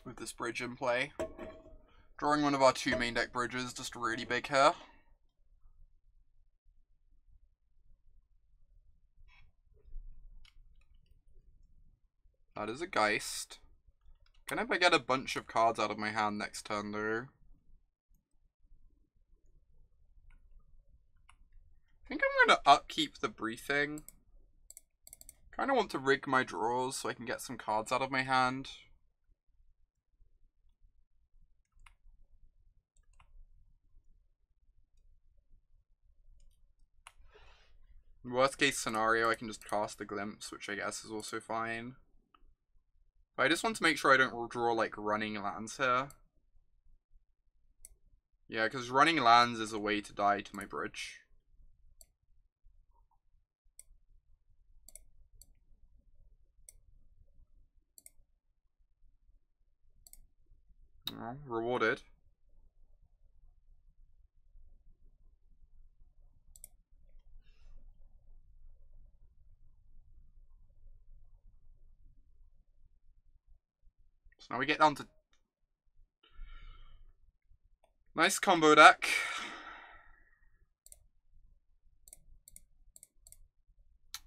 With this bridge in play. Drawing one of our 2 main deck bridges, just really big here. That is a Geist. Can I get a bunch of cards out of my hand next turn though? I think I'm going to upkeep the briefing. Kind of want to rig my drawers so I can get some cards out of my hand. Worst case scenario, I can just cast the Glimpse, which I guess is also fine. But I just want to make sure I don't draw like running lands here. Yeah, because running lands is a way to die to my bridge. Oh, rewarded. So now we get down to nice combo deck.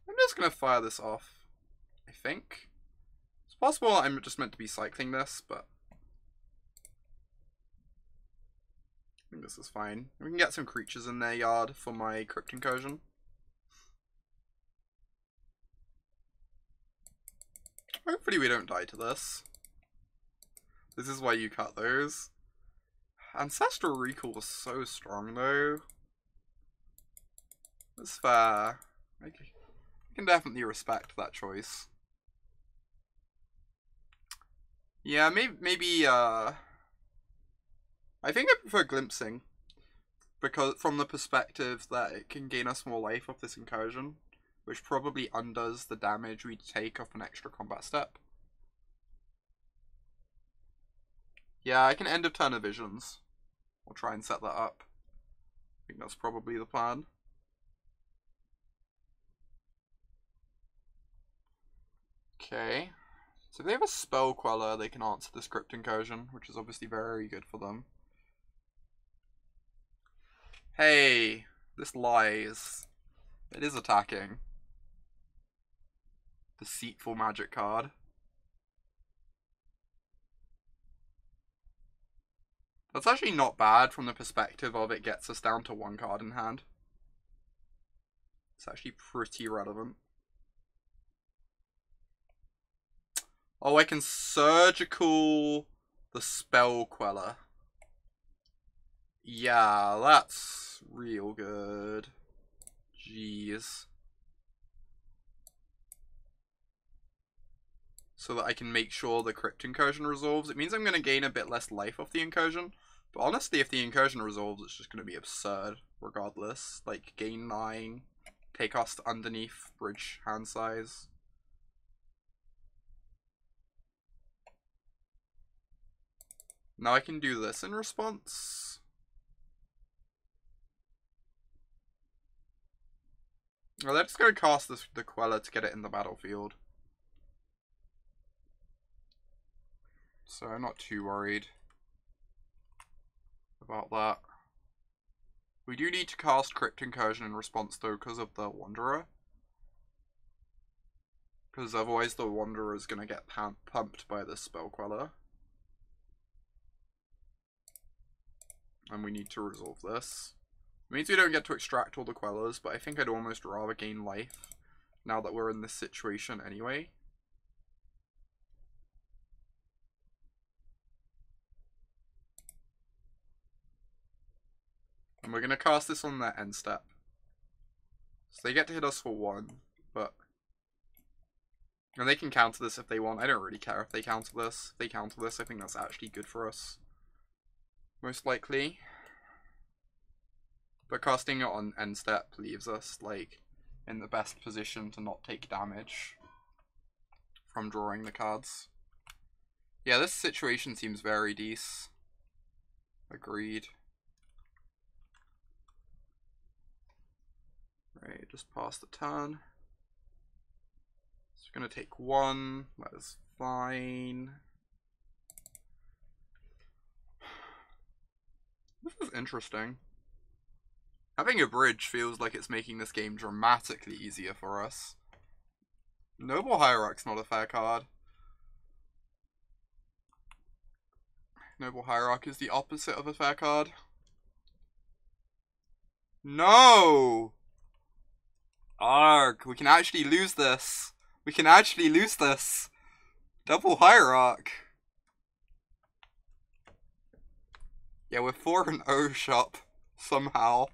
I'm just gonna fire this off, I think. It's possible I'm just meant to be cycling this, but I think this is fine. We can get some creatures in their yard for my Crypt Incursion. Hopefully we don't die to this. This is why you cut those. Ancestral Recall was so strong though. That's fair. I can definitely respect that choice. Yeah, maybe I think I prefer glimpsing, because from the perspective that it can gain us more life off this incursion, which probably undoes the damage we take off an extra combat step. Yeah, I can end of turn of visions. I'll try and set that up. I think that's probably the plan. Okay. So if they have a spell queller, they can answer this Crypt Incursion, which is obviously very good for them. Hey, this lies. It is attacking. Deceitful magic card. That's actually not bad from the perspective of it gets us down to one card in hand. It's actually pretty relevant. Oh, I can surgical the spell queller. Yeah, that's real good. Jeez. So that I can make sure the Crypt Incursion resolves. It means I'm going to gain a bit less life off the incursion. But honestly, if the incursion resolves, it's just going to be absurd regardless. Like, gain 9, take us to underneath bridge hand size. Now I can do this in response. Well, they're just going to cast the Queller to get it in the battlefield. So I'm not too worried about that. We do need to cast Crypt Incursion in response though because of the Wanderer. Because otherwise the Wanderer is going to get pumped by the Spell Queller. And we need to resolve this. It means we don't get to extract all the Quellers, but I think I'd almost rather gain life now that we're in this situation anyway. And we're going to cast this on their end step. So they get to hit us for 1, but... And they can counter this if they want. I don't really care if they counter this. If they counter this, I think that's actually good for us. Most likely. But casting it on end step leaves us, like, in the best position to not take damage from drawing the cards. Yeah, this situation seems very decent. Agreed. Right, just pass the turn. It's going to take 1. That is fine. This is interesting. Having a bridge feels like it's making this game dramatically easier for us. Noble Hierarch's not a fair card. Noble Hierarch is the opposite of a fair card. No! Arg, we can actually lose this. We can actually lose this. Double Hierarch. Yeah, we're 4-0 shop. Somehow.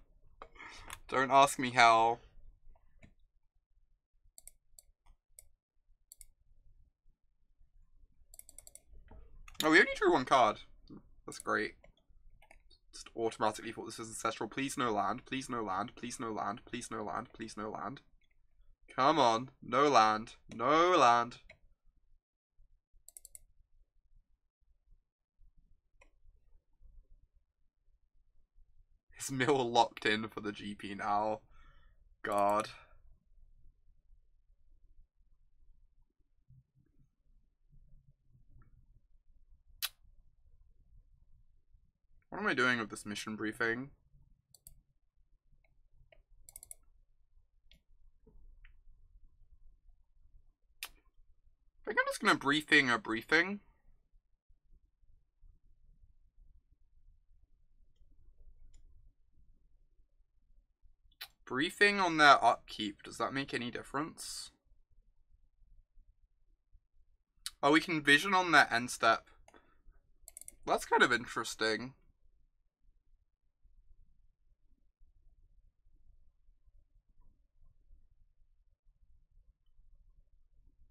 Don't ask me how. Oh, we only drew one card. That's great. Just automatically thought this was ancestral. Please no land. Please no land. Please no land. Please no land. Please no land. Come on. No land. No land. Is Mill locked in for the GP now? God. What am I doing with this mission briefing? I think I'm just gonna briefing a briefing. Briefing on their upkeep, does that make any difference? Oh, we can vision on their end step. That's kind of interesting.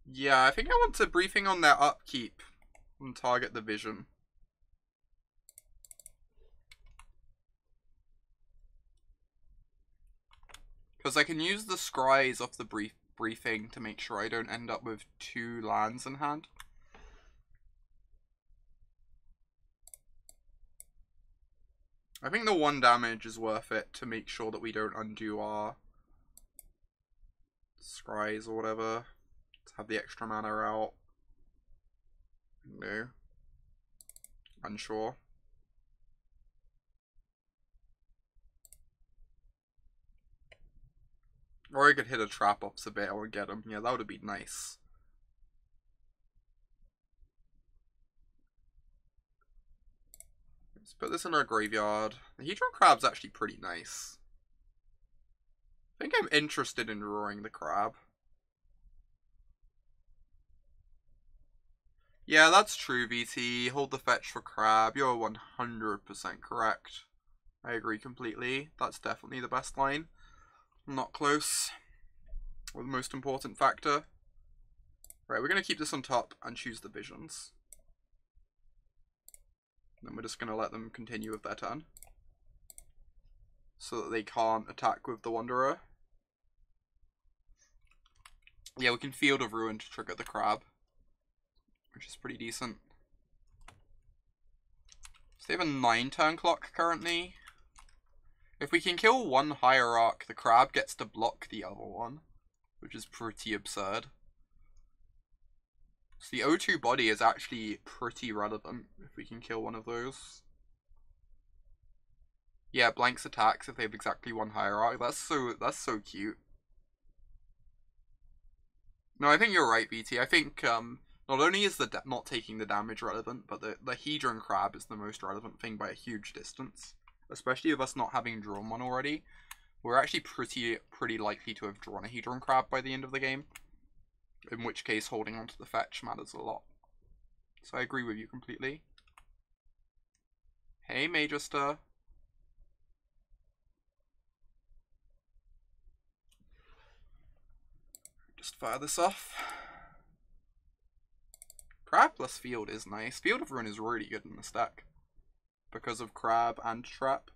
Yeah, I think I want to briefing on their upkeep and target the vision. Because I can use the scries off the briefing to make sure I don't end up with 2 lands in hand. I think the 1 damage is worth it to make sure that we don't undo our scries or whatever. To have the extra mana out. No. Unsure. Or I could hit a trap off Sabale and get him. Yeah, that would be nice. Let's put this in our graveyard. The Hedron Crab's actually pretty nice. I think I'm interested in drawing the crab. Yeah, that's true, VT. Hold the fetch for crab. You're 100% correct. I agree completely. That's definitely the best line. Not close. Or the most important factor. Right, we're going to keep this on top and choose the visions. And then we're just going to let them continue with their turn. So that they can't attack with the Wanderer. Yeah, we can Field of Ruin to trigger the crab. Which is pretty decent. So they have a 9-turn clock currently. If we can kill one Hierarch, the crab gets to block the other one. Which is pretty absurd. So the O2 body is actually pretty relevant if we can kill one of those. Yeah, blanks attacks if they have exactly one Hierarch. That's so cute. No, I think you're right, BT. I think not only is the not taking the damage relevant, but the Hedron Crab is the most relevant thing by a huge distance. Especially with us not having drawn one already. We're actually pretty likely to have drawn a Hedron Crab by the end of the game. In which case, holding onto the fetch matters a lot. So I agree with you completely. Hey, Magister. Just fire this off. Crab plus Field is nice. Field of Ruin is really good in this deck. Because of Crab and Trap.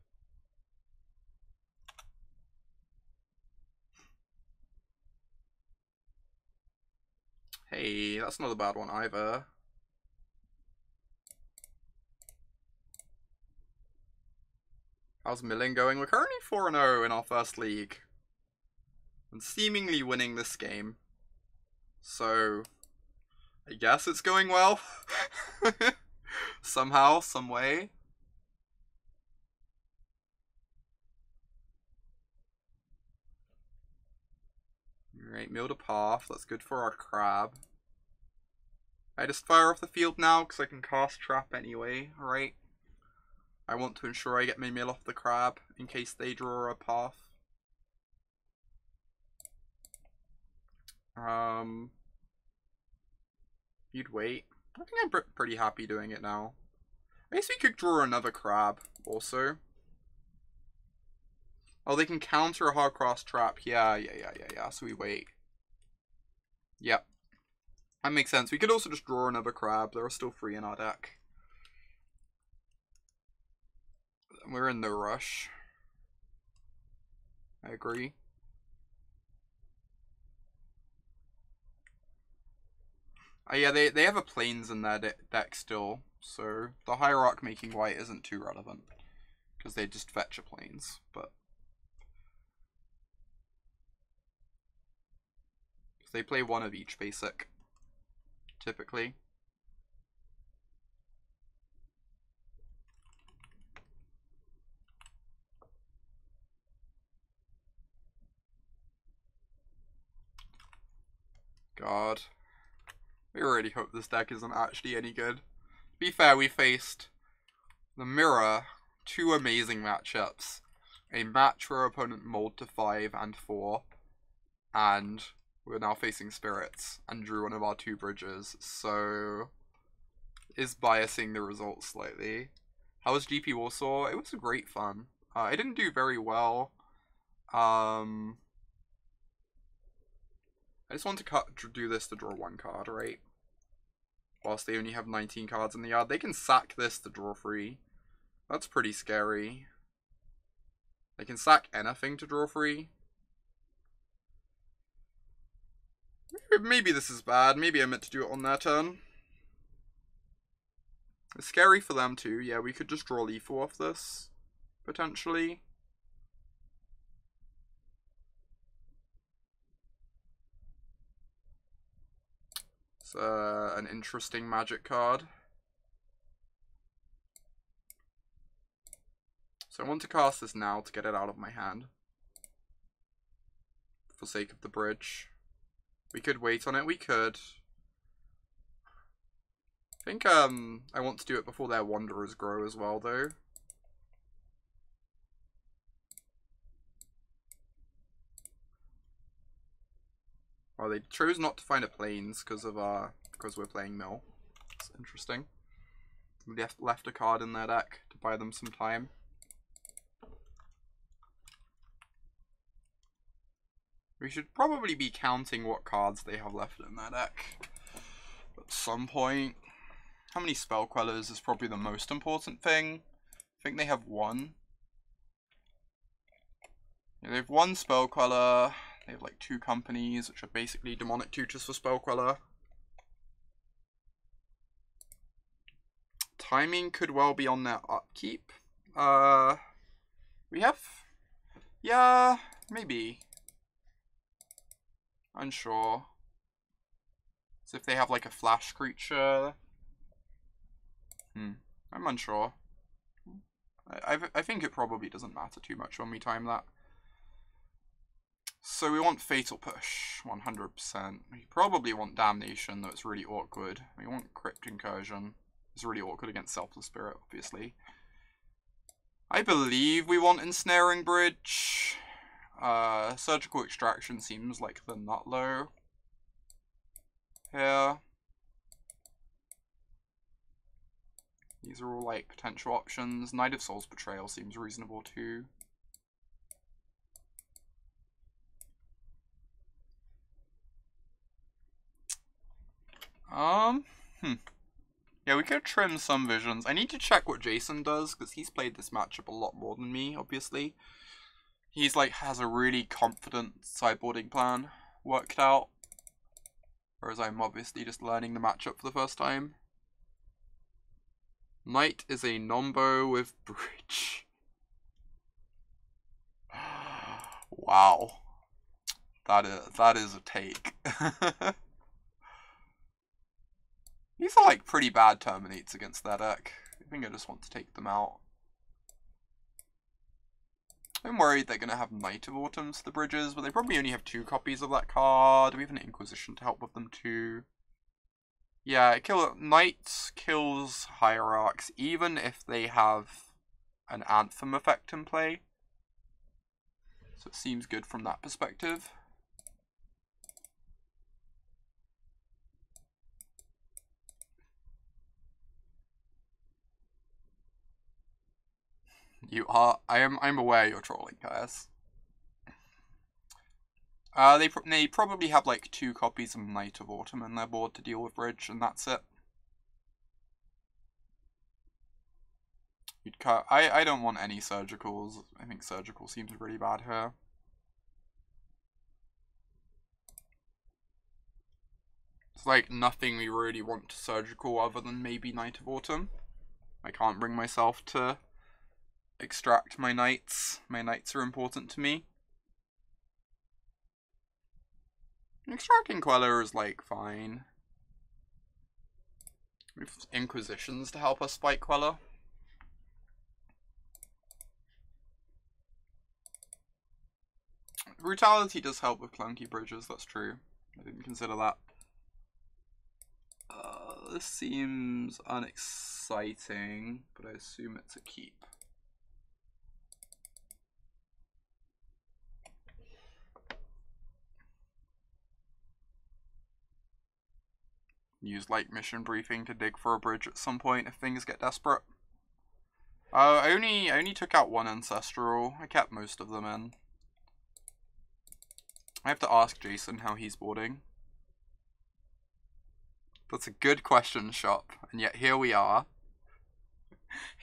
Hey, that's not a bad one either. How's milling going? We're currently 4-0 in our first league. And seemingly winning this game. So, I guess it's going well. Somehow, some way. Alright, mill to path. That's good for our crab. I just fire off the field now because I can cast trap anyway, right? I want to ensure I get my mill off the crab in case they draw a path. You'd wait. I think I'm pretty happy doing it now. I guess we could draw another crab, also. Oh, they can counter a hard cross trap. Yeah. So we wait. Yep. That makes sense. We could also just draw another crab. There are still 3 in our deck. We're in no rush. I agree. Yeah, they have a plains in their deck still, so the Hierarch making white isn't too relevant, because they just fetch a plains, but... They play 1 of each basic, typically. God. We really hope this deck isn't actually any good. To be fair, we faced the Mirror, 2 amazing matchups. A match where our opponent mulled to 5 and 4, and we're now facing Spirits, and drew one of our 2 bridges, so... is biasing the results slightly. How was GP Warsaw? It was great fun. I didn't do very well. I just want to do this to draw 1 card, right? Whilst they only have 19 cards in the yard. They can sack this to draw 3. That's pretty scary. They can sack anything to draw 3. Maybe this is bad. Maybe I meant to do it on their turn. It's scary for them too. Yeah, we could just draw lethal off this, potentially. It's an interesting magic card. So I want to cast this now to get it out of my hand, for sake of the bridge. We could wait on it, we could. I think I want to do it before their Wanderers grow as well, though. Well, they chose not to find a plains because we're playing Mill. It's interesting. We left a card in their deck to buy them some time. We should probably be counting what cards they have left in their deck at some point. How many spell quellers is probably the most important thing. I think they have 1. Yeah, they have 1 spell queller. They have like 2 companies, which are basically demonic tutors for spell queller. Timing could well be on their upkeep. We have... yeah, maybe. Unsure. So if they have like a flash creature... I'm unsure. I think it probably doesn't matter too much when we time that. So we want Fatal Push, 100%. We probably want Damnation, though it's really awkward. We want Crypt Incursion. It's really awkward against Selfless Spirit, obviously. I believe we want Ensnaring Bridge. Surgical Extraction seems like the nut low here. These are all like potential options. Knight of Souls Betrayal seems reasonable too. Yeah, we could trim some visions. I need to check what Jason does, because he's played this matchup a lot more than me, obviously. He's like, has a really confident sideboarding plan worked out. Whereas I'm obviously just learning the matchup for the first time. Knight is a nombo with bridge. Wow. That is a take. These are like pretty bad terminates against their deck. I think I just want to take them out. I'm worried they're going to have Knight of Autumn to the bridges, but they probably only have 2 copies of that card. We have an Inquisition to help with them too. Yeah, Knight kills Hierarchs, even if they have an Anthem effect in play. So it seems good from that perspective. You are. I'm aware you're trolling, guys. They probably have like 2 copies of Night of Autumn in their board to deal with Bridge, and that's it. You'd cut. I don't want any surgicals. I think surgical seems really bad here. It's like nothing we really want to surgical other than maybe Night of Autumn. I can't bring myself to extract my knights. My knights are important to me. Extracting Queller is like fine. We have Inquisitions to help us fight Queller. Brutality does help with clunky bridges, that's true. I didn't consider that. This seems unexciting, but I assume it's a keep. Use like mission briefing to dig for a bridge at some point if things get desperate. I only took out 1 ancestral. I kept most of them in. I have to ask Jason how he's boarding. That's a good question, Shop. And yet here we are.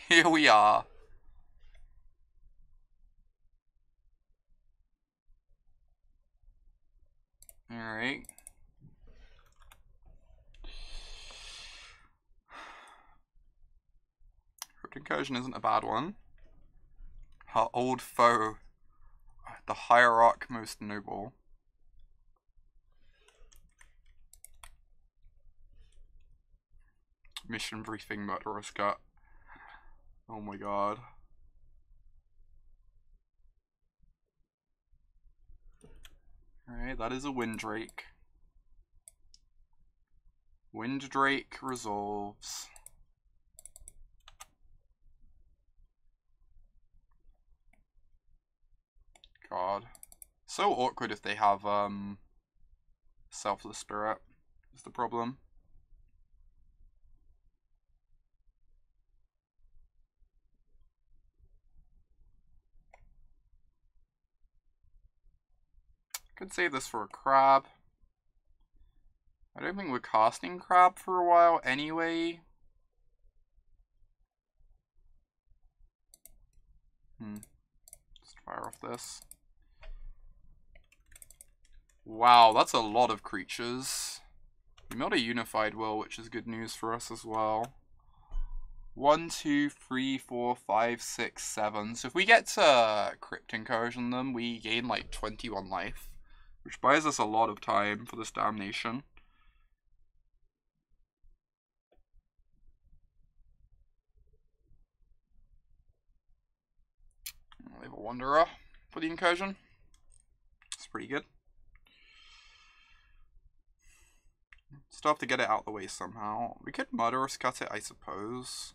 Here we are. Alright. Crypt Incursion isn't a bad one. Her old foe. The Hierarch most noble. Mission briefing Murderous Cut. Oh my god. Alright, that is a Windrake. Windrake resolves. God. So awkward if they have Selfless Spirit is the problem. Could save this for a crab. I don't think we're casting crab for a while anyway. Let's fire off this. Wow, that's a lot of creatures. We made a unified will, which is good news for us as well. 1, 2, 3, 4, 5, 6, 7. So if we get to Crypt Incursion them, we gain like 21 life, which buys us a lot of time for this Damnation. We have a Wanderer for the Incursion. It's pretty good. Still have to get it out of the way somehow. We could Murderous Cut it, I suppose.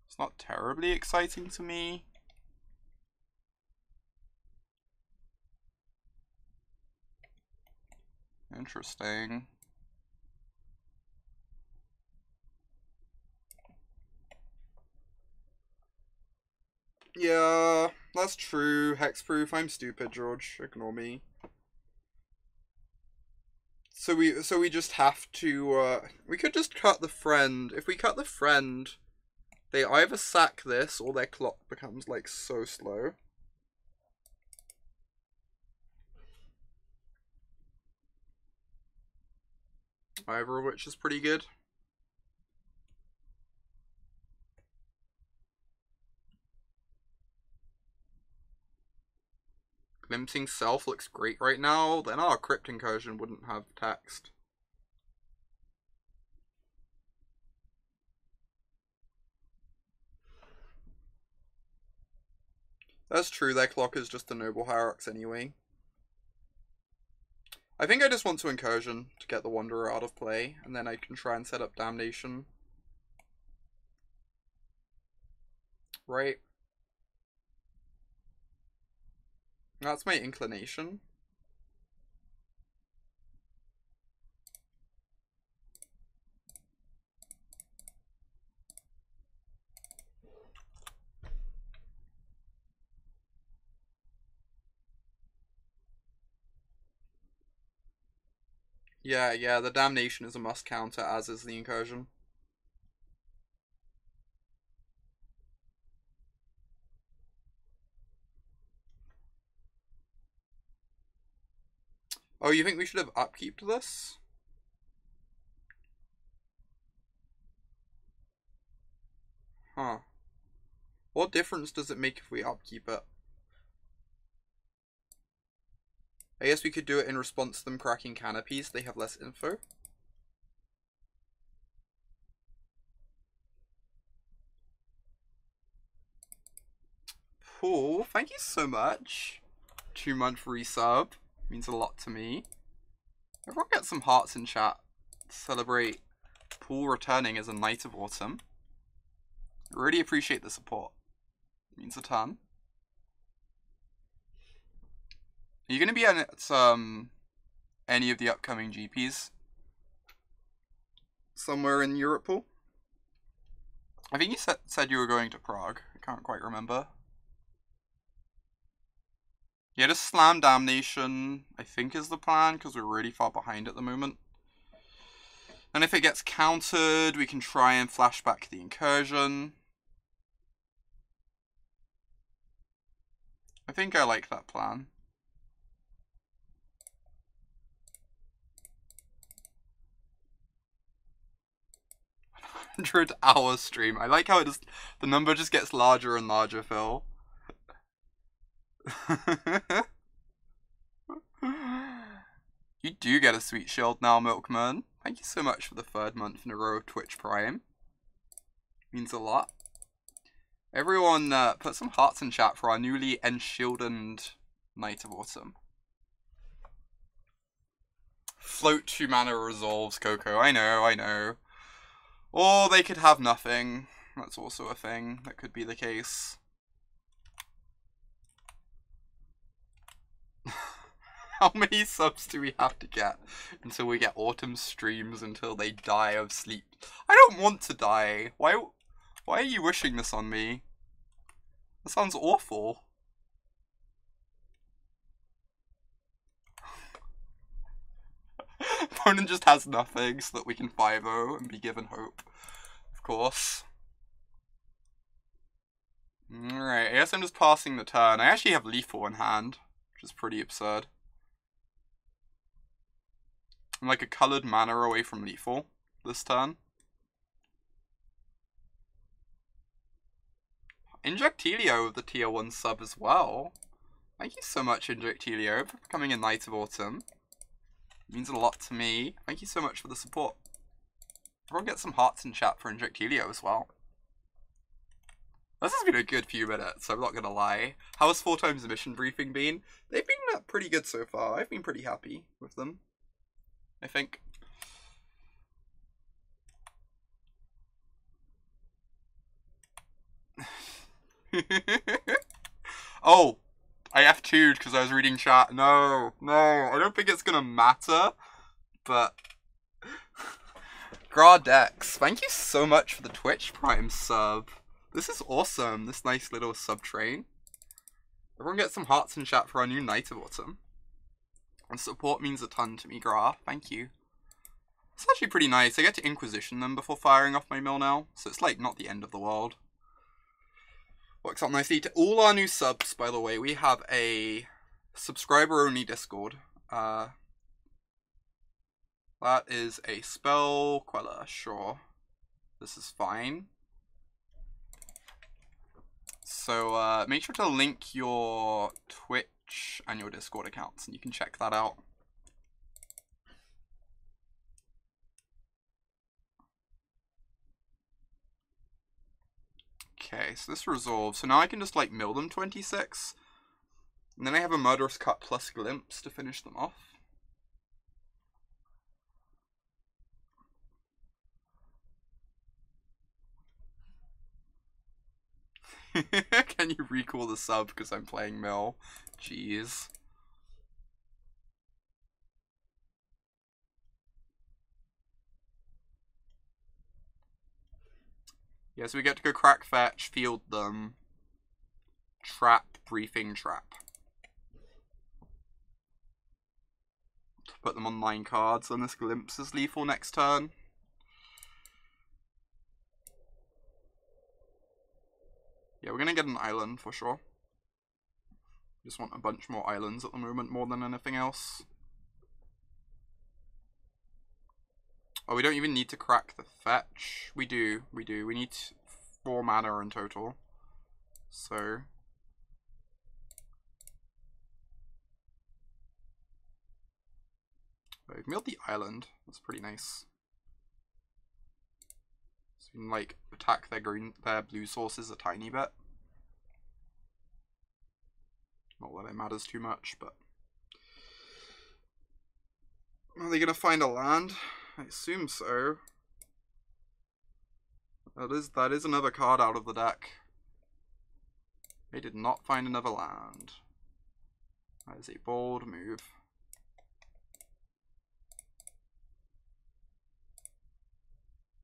It's not terribly exciting to me. Interesting. Yeah, that's true. Hexproof. I'm stupid, George. Ignore me. So we just have to we could just cut the friend. If we cut the friend, they either sack this or their clock becomes like so slow. Either of which is pretty good. Glimpsing Self looks great right now. Then our Crypt Incursion wouldn't have text. That's true, their clock is just the Noble Hierarchs anyway. I think I just want to Incursion to get the Wanderer out of play, and then I can try and set up Damnation. Right. That's my inclination. Yeah, the Damnation is a must counter, as is the Incursion. Oh, you think we should have upkeep to this? Huh. What difference does it make if we upkeep it? I guess we could do it in response to them cracking canopies. They have less info. Cool. Thank you so much. 2-month resub. Means a lot to me. Everyone get some hearts in chat. Celebrate Paul returning as a Knight of Autumn. Really appreciate the support. Means a ton. Are you going to be at any of the upcoming GPs? Somewhere in Europe, Paul? I think you said you were going to Prague. I can't quite remember. Yeah, just slam Damnation, I think, is the plan, because we're really far behind at the moment. And if it gets countered, we can try and flash back the Incursion. I think I like that plan. 100-hour stream. I like how the number just gets larger and larger, Phil. You do get a sweet shield now, Milkman. Thank you so much for the 3rd month in a row of Twitch Prime. Means a lot. Everyone, put some hearts in chat for our newly enshielded Knight of Autumn. Float 2 mana resolves, Coco. I know. Or they could have nothing. That's also a thing. That could be the case. How many subs do we have to get until we get autumn streams until they die of sleep? I don't want to die. Why are you wishing this on me? That sounds awful. Opponent just has nothing so that we can 5-0 and be given hope. Of course. Alright, I guess I'm just passing the turn. I actually have Lethal in hand, which is pretty absurd. I'm like a coloured mana away from Lethal this turn. Injectilio with the tier 1 sub as well. Thank you so much, Injectilio, for becoming a Knight of Autumn. It means a lot to me. Thank you so much for the support. Everyone get some hearts in chat for Injectilio as well. This has been a good few minutes, I'm not gonna lie. How has 4 times the mission briefing been? They've been pretty good so far. I've been pretty happy with them, I think. Oh, I F2'd because I was reading chat. No, I don't think it's gonna matter, but Gradex, thank you so much for the Twitch Prime sub. This is awesome, this nice little sub train. Everyone get some hearts in chat for our new Knight of Autumn. And support means a ton to me, Gra. Thank you. It's actually pretty nice. I get to Inquisition them before firing off my mill now, so it's like not the end of the world. Works out nicely. To all our new subs, by the way, we have a subscriber-only Discord. That is a spell queller, sure. This is fine. So make sure to link your Twitch and your Discord accounts, and you can check that out. Okay, so this resolves. So now I can just like mill them 26. And then I have a Murderous Cut plus Glimpse to finish them off. Can you recall the sub because I'm playing mill? Jeez. Yeah, so we get to go crack fetch, field them, trap, briefing, trap. Put them on 9 cards, and this Glimpse is lethal next turn. Yeah, we're gonna get an island for sure. Just want a bunch more islands at the moment more than anything else. Oh, we don't even need to crack the fetch. We do. We need 4 mana in total. So... we've milled the island. That's pretty nice. So we can, like, attack their blue sources a tiny bit. Not that it matters too much, but... are they gonna find a land? I assume so. That is another card out of the deck. They did not find another land. That is a bold move.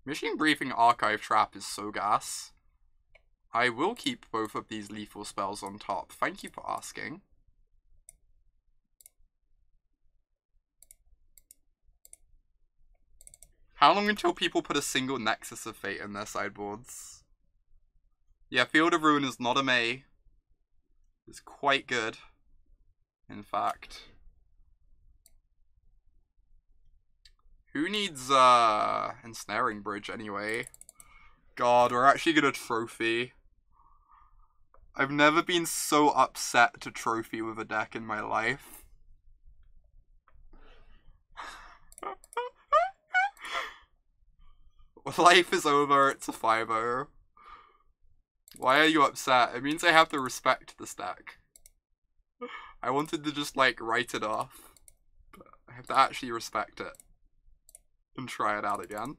Mission Briefing Archive Trap is so gas. I will keep both of these lethal spells on top. Thank you for asking. How long until people put a single Nexus of Fate in their sideboards? Yeah, Field of Ruin is not a May. It's quite good, in fact. Who needs Ensnaring Bridge anyway? God, we're actually gonna trophy. I've never been so upset to trophy with a deck in my life. Life is over, it's a 5-0. Why are you upset? It means I have to respect this deck. I wanted to just, like, write it off. But I have to actually respect it. And try it out again.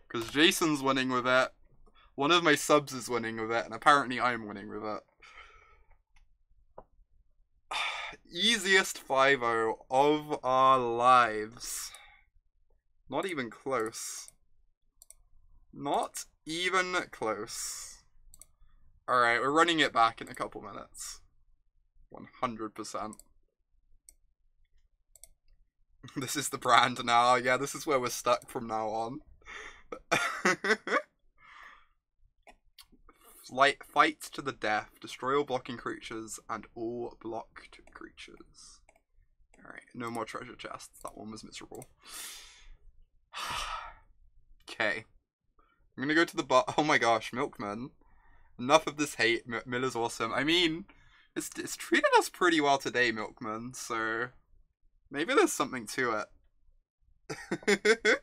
Because Jason's winning with it. One of my subs is winning with it. And apparently I'm winning with it. Easiest 5-0 of our lives. Not even close. Not even close. Alright, we're running it back in a couple minutes. 100%. This is the brand now. Yeah, this is where we're stuck from now on. Fight to the death. Destroy all blocking creatures and all blocked creatures. Alright, no more treasure chests. That one was miserable. Okay. I'm gonna go to the oh my gosh, Milkman. Enough of this hate. Miller's awesome. I mean, it's treated us pretty well today, Milkman, so maybe there's something to it.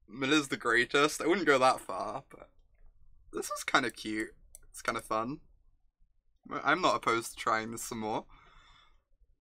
Miller's the greatest. I wouldn't go that far, but this is kind of cute. It's kind of fun. I'm not opposed to trying this some more.